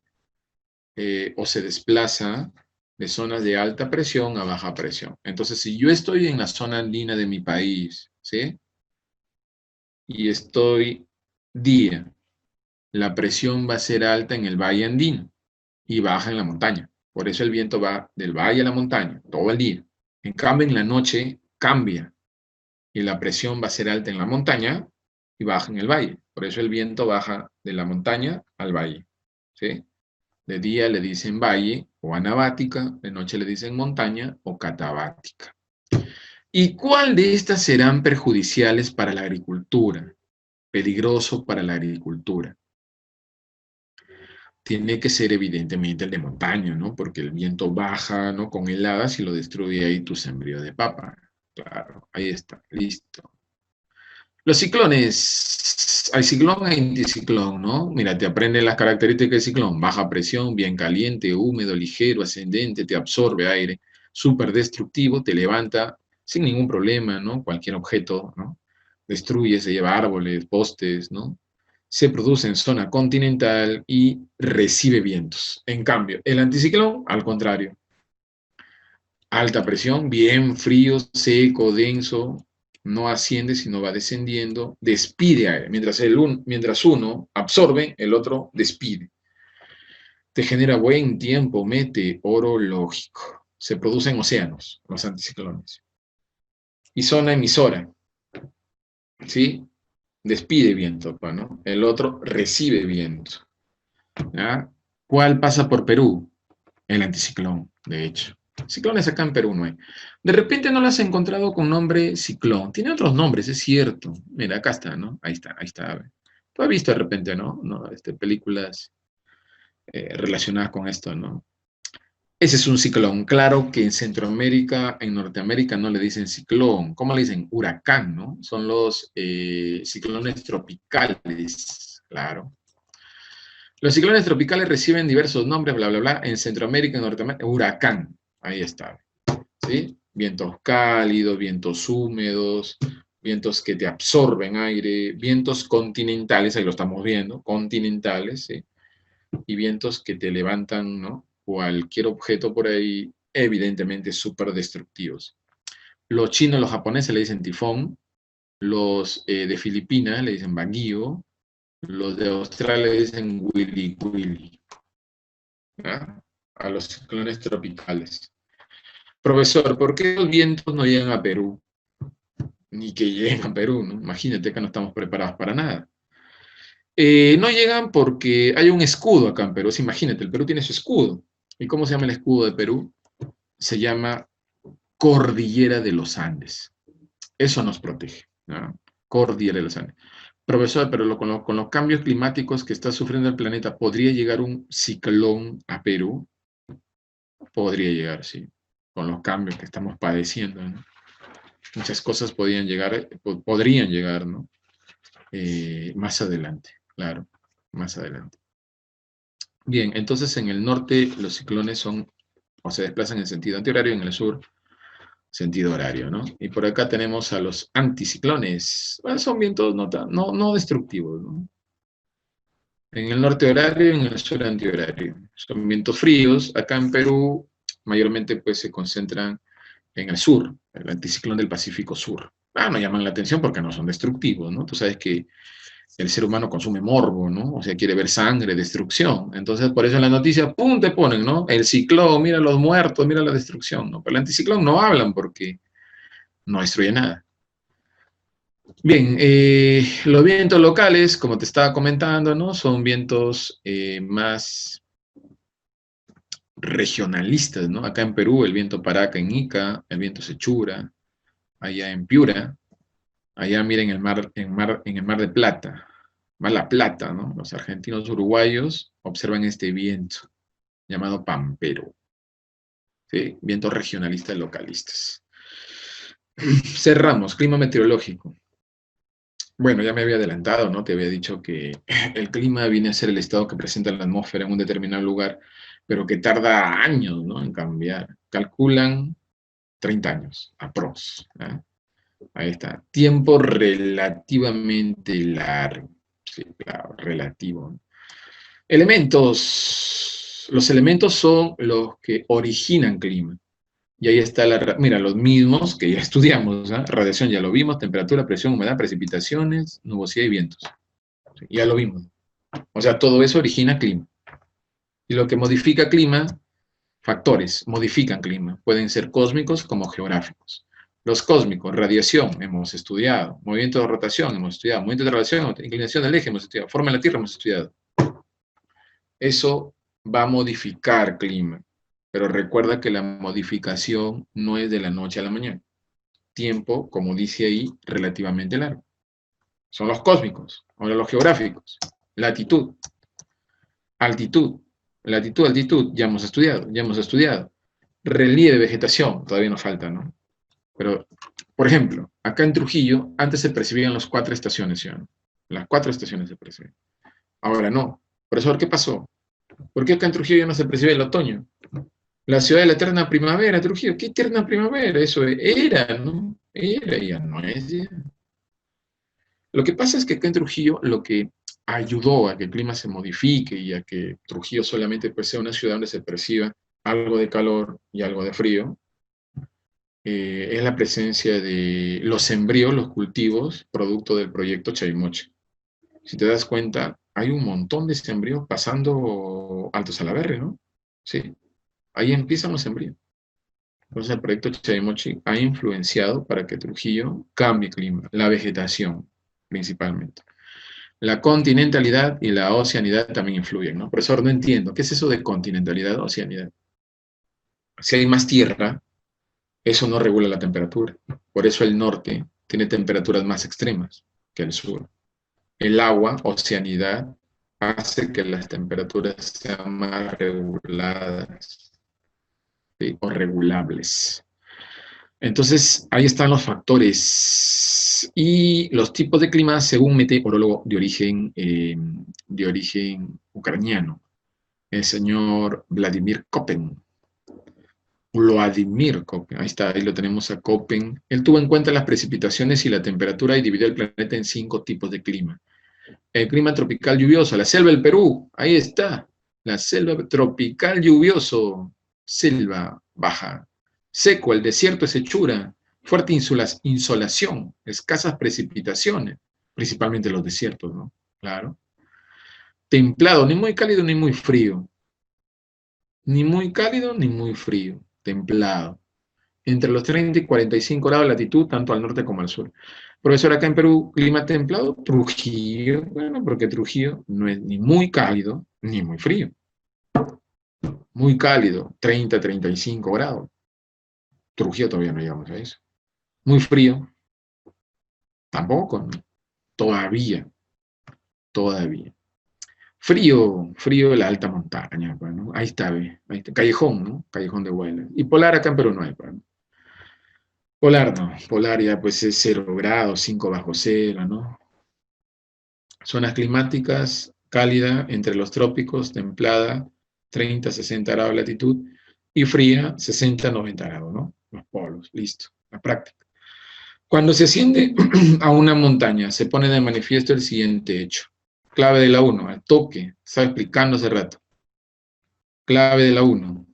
o se desplaza de zonas de alta presión a baja presión. Entonces, si yo estoy en la zona andina de mi país, ¿sí? Y estoy día, la presión va a ser alta en el valle andino y baja en la montaña. Por eso el viento va del valle a la montaña todo el día. En cambio, en la noche cambia y la presión va a ser alta en la montaña y baja en el valle. Por eso el viento baja de la montaña al valle, ¿sí? De día le dicen valle o anabática, de noche le dicen montaña o catabática. ¿Y cuál de estas serán perjudiciales para la agricultura? Peligroso para la agricultura. Tiene que ser evidentemente el de montaña, ¿no? Porque el viento baja, ¿no? Con heladas y lo destruye ahí tu sembrío de papa. Claro, ahí está, listo. Los ciclones, hay ciclón e anticiclón, ¿no? Mira, te aprende las características del ciclón. Baja presión, bien caliente, húmedo, ligero, ascendente, te absorbe aire, súper destructivo, te levanta sin ningún problema, ¿no? Cualquier objeto, ¿no? Destruye, se lleva árboles, postes, ¿no? Se produce en zona continental y recibe vientos. En cambio, el anticiclón, al contrario, alta presión, bien frío, seco, denso, no asciende, sino va descendiendo, despide aire. Mientras uno absorbe, el otro despide. Te genera buen tiempo meteorológico. Se producen océanos, los anticiclones. Y zona emisora, ¿sí? Despide viento, ¿no? El otro recibe viento. ¿Ya? ¿Cuál pasa por Perú? El anticiclón, de hecho. Ciclones acá en Perú no hay. De repente no lo has encontrado con nombre ciclón. Tiene otros nombres, es cierto. Mira, acá está, ¿no? Ahí está, ahí está. Tú has visto de repente, ¿no? Películas relacionadas con esto, ¿no? Ese es un ciclón. Claro que en Centroamérica, en Norteamérica no le dicen ciclón. ¿Cómo le dicen? Huracán, ¿no? Son los ciclones tropicales, claro. Los ciclones tropicales reciben diversos nombres, bla, bla, bla. En Centroamérica, en Norteamérica, huracán. Ahí está. ¿Sí? Vientos cálidos, vientos húmedos, vientos que te absorben aire, vientos continentales, ahí lo estamos viendo, continentales, ¿sí? Y vientos que te levantan, ¿no? Cualquier objeto por ahí, evidentemente súper destructivos. Los chinos, los japoneses le dicen tifón, los de Filipinas le dicen baguio, los de Australia le dicen wili wili, ¿ah? A los ciclones tropicales. Profesor, ¿por qué los vientos no llegan a Perú? Ni que lleguen a Perú, ¿no? Imagínate que no estamos preparados para nada. No llegan porque hay un escudo acá en Perú. Imagínate, el Perú tiene su escudo. ¿Y cómo se llama el escudo de Perú? Se llama Cordillera de los Andes. Eso nos protege, ¿no? Cordillera de los Andes. Profesor, pero con los cambios climáticos que está sufriendo el planeta, ¿podría llegar un ciclón a Perú? Podría llegar, sí, con los cambios que estamos padeciendo, ¿no? Muchas cosas podrían llegar, ¿no? Más adelante, claro, más adelante. Bien, entonces en el norte los ciclones son, o se desplazan en sentido antihorario, en el sur, sentido horario, ¿no? Y por acá tenemos a los anticiclones. Bueno, son vientos no destructivos, ¿no? En el norte horario y en el sur antihorario. Son vientos fríos. Acá en Perú, mayormente pues se concentran en el sur, el anticiclón del Pacífico Sur. No llaman la atención porque no son destructivos, ¿no? Tú sabes que el ser humano consume morbo, ¿no? O sea, quiere ver sangre, destrucción. Entonces, por eso en la noticia, ¡pum!, te ponen, ¿no? El ciclón, mira los muertos, mira la destrucción, ¿no? Pero el anticiclón no hablan porque no destruye nada. Bien, los vientos locales, como te estaba comentando, ¿no? Son vientos más regionalistas, ¿no? Acá en Perú, el viento Paraca en Ica, el viento Sechura, allá en Piura, allá miren en el mar de Plata, más La Plata, ¿no? Los argentinos uruguayos observan este viento llamado pampero, ¿sí? Vientos regionalistas localistas. Cerramos, clima meteorológico. Bueno, ya me había adelantado, ¿no? Te había dicho que el clima viene a ser el estado que presenta la atmósfera en un determinado lugar, pero que tarda años, ¿no? En cambiar. Calculan 30 años, aprox. ¿Eh? Ahí está. Tiempo relativamente largo. Sí, claro, relativo. Elementos. Los elementos son los que originan clima. Y ahí está mira, los mismos que ya estudiamos, ¿eh? Radiación ya lo vimos, temperatura, presión, humedad, precipitaciones, nubosidad y vientos. ¿Sí? Ya lo vimos. O sea, todo eso origina clima. Y lo que modifica clima, factores, modifican clima. Pueden ser cósmicos como geográficos. Los cósmicos, radiación, hemos estudiado. Movimiento de rotación, hemos estudiado. Movimiento de traslación, inclinación del eje, hemos estudiado. Forma de la Tierra, hemos estudiado. Eso va a modificar clima. Pero recuerda que la modificación no es de la noche a la mañana. Tiempo, como dice ahí, relativamente largo. Son los cósmicos, ahora los geográficos. Latitud, altitud, latitud, altitud, ya hemos estudiado, ya hemos estudiado. Relieve, vegetación, todavía nos falta, ¿no? Pero, por ejemplo, acá en Trujillo, antes se percibían las 4 estaciones, ¿sí? Las 4 estaciones se perciben. Ahora no. Profesor, ¿qué pasó? ¿Por qué acá en Trujillo ya no se percibe el otoño? La ciudad de la eterna primavera, Trujillo. ¿Qué eterna primavera? Eso era, ¿no? Era, ya no es ya. Lo que pasa es que acá en Trujillo lo que ayudó a que el clima se modifique y a que Trujillo solamente pues, sea una ciudad donde se perciba algo de calor y algo de frío, es la presencia de los sembríos, los cultivos, producto del proyecto Chaimoche. Si te das cuenta, hay un montón de sembríos pasando Alto Salaberry, ¿no? Sí, ahí empiezan los sembríos. Entonces el proyecto Chaimoche ha influenciado para que Trujillo cambie clima, la vegetación principalmente. La continentalidad y la oceanidad también influyen, ¿no? Profesor, no entiendo. ¿Qué es eso de continentalidad o oceanidad? Si hay más tierra, eso no regula la temperatura. Por eso el norte tiene temperaturas más extremas que el sur. El agua, oceanidad, hace que las temperaturas sean más reguladas, ¿sí? O regulables. Entonces, ahí están los factores y los tipos de clima según meteorólogo de origen ucraniano, el señor Vladimir Köppen. Vladimir Köppen, ahí está, ahí lo tenemos a Köppen. Él tuvo en cuenta las precipitaciones y la temperatura y dividió el planeta en 5 tipos de clima. El clima tropical lluvioso, la selva del Perú, ahí está, la selva tropical lluvioso, selva baja. Seco, el desierto es hechura, fuerte insolación, escasas precipitaciones, principalmente los desiertos, ¿no? Claro. Templado, ni muy cálido ni muy frío. Ni muy cálido ni muy frío, templado. Entre los 30 y 45 grados de latitud, tanto al norte como al sur. Profesor, acá en Perú, clima templado, Trujillo, bueno, porque Trujillo no es ni muy cálido ni muy frío. Muy cálido, 30, 35 grados. Trujillo todavía no llegamos a eso. Muy frío, tampoco, ¿no? Todavía, todavía. Frío, frío de la alta montaña, pues, ¿no? Ahí está, ahí está. Callejón, ¿no? Callejón de Huaylas. Y polar acá en Perú no hay, pues, ¿no? Polar no, polar ya pues es 0 grados, 5 bajo cero, ¿no? Zonas climáticas, cálida entre los trópicos, templada, 30 a 60 grados de latitud, y fría, 60 a 90 grados, ¿no? Los polos, listo, la práctica. Cuando se asciende a una montaña, se pone de manifiesto el siguiente hecho. Clave de la 1, al toque, estaba explicando hace rato. Clave de la 1.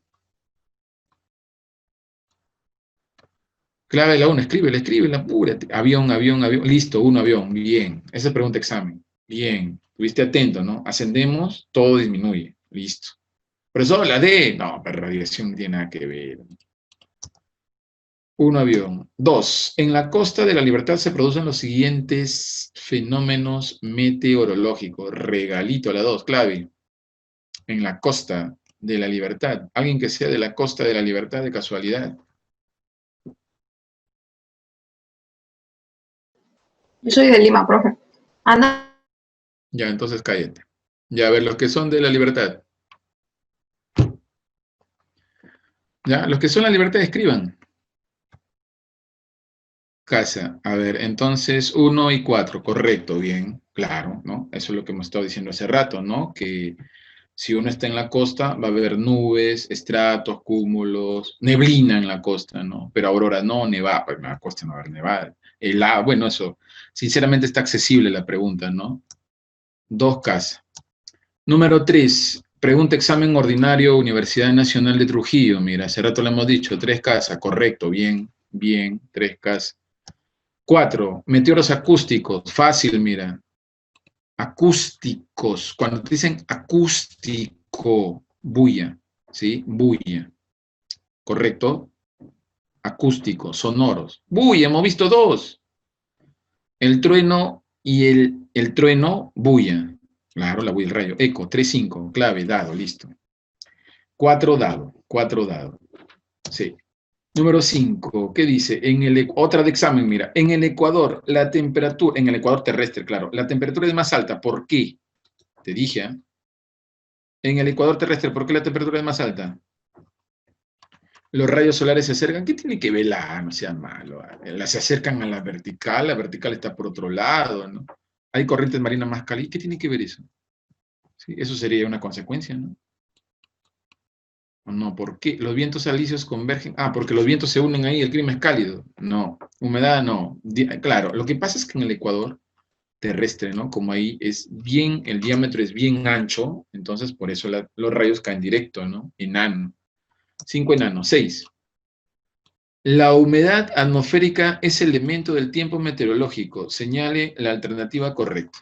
Clave de la 1, escríbela, apúrate. Avión, avión, avión. Listo, un avión, bien. Esa es pregunta examen. Bien, estuviste atento, ¿no? Ascendemos, todo disminuye. Listo. Profesor, la D. No, pero radiación no tiene nada que ver. Un avión. 2. En la costa de la Libertad se producen los siguientes fenómenos meteorológicos. Regalito a la 2, clave. En la costa de la Libertad. Alguien que sea de la costa de la Libertad de casualidad. Yo soy de Lima, profe. Ana. Ya, entonces cállate. Ya, a ver, los que son de la libertad. Ya, los que son la libertad escriban. Casa. A ver, entonces 1 y 4, correcto, bien, claro, ¿no? Eso es lo que hemos estado diciendo hace rato, ¿no? Que si uno está en la costa, va a haber nubes, estratos, cúmulos, neblina en la costa, ¿no? Pero aurora no, nevada, pues en la costa no va a haber nevada. Bueno, eso, sinceramente está accesible la pregunta, ¿no? 2 casa. Número 3, pregunta examen ordinario, Universidad Nacional de Trujillo. Mira, hace rato le hemos dicho, 3 casas, correcto, bien, bien, 3 casas. 4, meteoros acústicos, fácil, mira. Acústicos, cuando te dicen acústico, bulla, ¿sí? Bulla, ¿correcto? Acústicos, sonoros. Bulla, hemos visto 2. El trueno y el trueno, bulla. Claro, la bulla, el rayo. Eco, 3, 5, clave, dado, listo. 4 dado, 4 dado. Sí. Número 5, ¿qué dice? Otra de examen, mira. En el Ecuador, la temperatura, en el Ecuador terrestre, claro, la temperatura es más alta. ¿Por qué? Te dije, ¿eh? En el Ecuador terrestre, ¿por qué la temperatura es más alta? Los rayos solares se acercan. ¿Qué tiene que ver no sea malo? Se acercan a la vertical está por otro lado, ¿no? Hay corrientes marinas más cálidas. ¿Qué tiene que ver eso? ¿Sí? Eso sería una consecuencia, ¿no? No, ¿por qué? Los vientos alisios convergen. Ah, porque los vientos se unen ahí, el clima es cálido. No, humedad no. Claro, lo que pasa es que en el Ecuador terrestre, ¿no? Como ahí es bien, el diámetro es bien ancho, entonces por eso los rayos caen directo, ¿no? Enano. 5 enano. 6. La humedad atmosférica es elemento del tiempo meteorológico. Señale la alternativa correcta.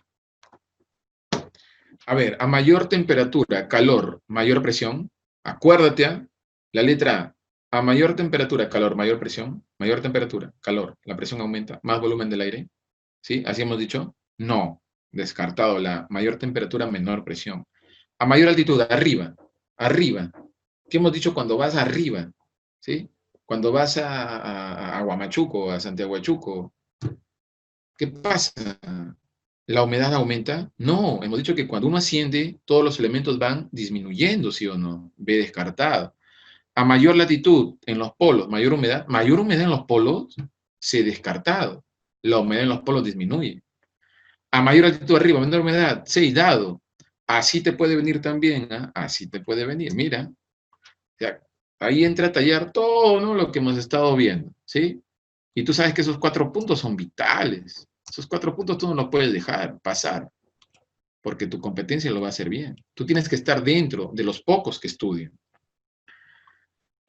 A ver, a mayor temperatura, calor, mayor presión. Acuérdate, la letra A mayor temperatura, calor, mayor presión. Mayor temperatura, calor, la presión aumenta, más volumen del aire. ¿Sí? ¿Así hemos dicho? No, descartado. La mayor temperatura, menor presión. A mayor altitud, arriba, arriba. ¿Qué hemos dicho cuando vas arriba? ¿Sí? Cuando vas a Huamachuco, a Santiaguachuco, ¿qué pasa? ¿La humedad aumenta? No, hemos dicho que cuando uno asciende, todos los elementos van disminuyendo, ¿sí o no? B descartado. A mayor latitud, en los polos, mayor humedad en los polos, C descartado. La humedad en los polos disminuye. A mayor altitud arriba, menor humedad, 6 dado. Así te puede venir también, ¿eh? Así te puede venir, mira. O sea, ahí entra a tallar todo, ¿no? Lo que hemos estado viendo, ¿sí? Y tú sabes que esos 4 puntos son vitales. Esos 4 puntos tú no los puedes dejar pasar, porque tu competencia lo va a hacer bien. Tú tienes que estar dentro de los pocos que estudian.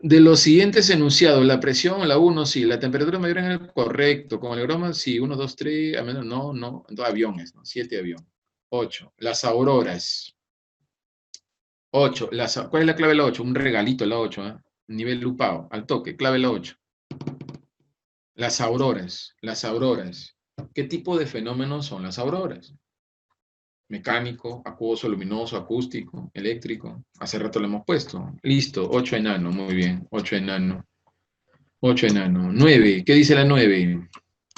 De los siguientes enunciados, la presión, la 1, sí, la temperatura mayor en el correcto, con el groma, sí, 1, 2, 3, a menos, no, no, 2 aviones, ¿no? 7 aviones. 8, las auroras. 8, ¿cuál es la clave de la 8? Un regalito la 8, ¿eh? Nivel lupao, al toque, clave la 8. Las auroras, las auroras. ¿Qué tipo de fenómenos son las auroras? Mecánico, acuoso, luminoso, acústico, eléctrico. Hace rato lo hemos puesto. Listo, 8 enano, muy bien, 8 enano. 8 enano. 9, ¿qué dice la 9?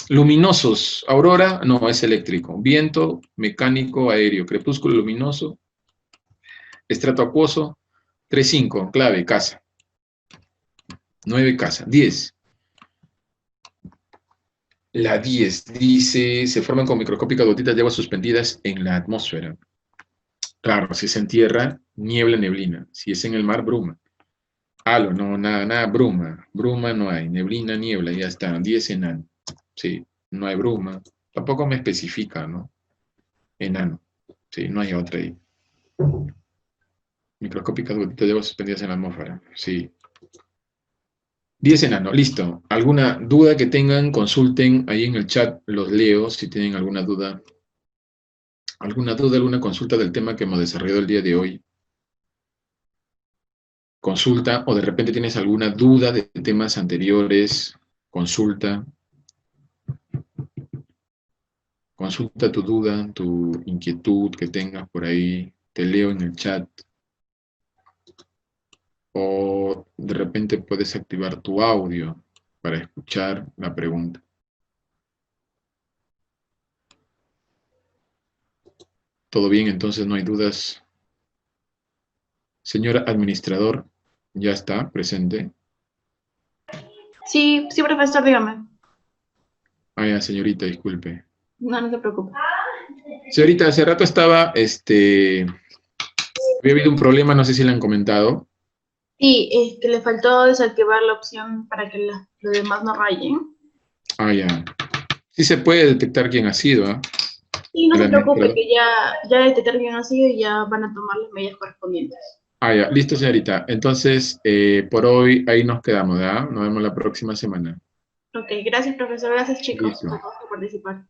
Luminosos, aurora, no, es eléctrico. Viento, mecánico, aéreo. Crepúsculo luminoso, estrato acuoso. 3, 5, clave, casa. 9, casa. 10. La 10 dice, se forman con microscópicas gotitas de agua suspendidas en la atmósfera. Claro, si es en tierra, niebla, neblina. Si es en el mar, bruma. Halo, no, nada, nada, bruma. Bruma no hay. Neblina, niebla, ya está. 10 enano. Sí, no hay bruma. Tampoco me especifica, ¿no? Enano. Sí, no hay otra ahí. Microscópicas gotitas de agua suspendidas en la atmósfera. Sí. 10 enano, listo. ¿Alguna duda que tengan? Consulten ahí en el chat, los leo si tienen alguna duda. ¿Alguna duda, alguna consulta del tema que hemos desarrollado el día de hoy? Consulta, o de repente tienes alguna duda de temas anteriores, consulta. Consulta tu duda, tu inquietud que tengas por ahí. Te leo en el chat. O de repente puedes activar tu audio para escuchar la pregunta. Todo bien, entonces no hay dudas. Señor administrador, ya está presente. Sí, sí, profesor, dígame. Ah, ya, señorita, disculpe. No, no se preocupe. Señorita, hace rato estaba, había habido un problema, no sé si le han comentado. Sí, es que le faltó desactivar la opción para que los demás no rayen. Ah, ya. Sí se puede detectar quién ha sido, ¿ah? Y no El se preocupe, administrador. que ya detectaron quién ha sido y ya van a tomar las medidas correspondientes. Ah, ya. Listo, señorita. Entonces, por hoy ahí nos quedamos, ¿ah? Nos vemos la próxima semana. Ok, gracias, profesor. Gracias, chicos, Listo. por participar.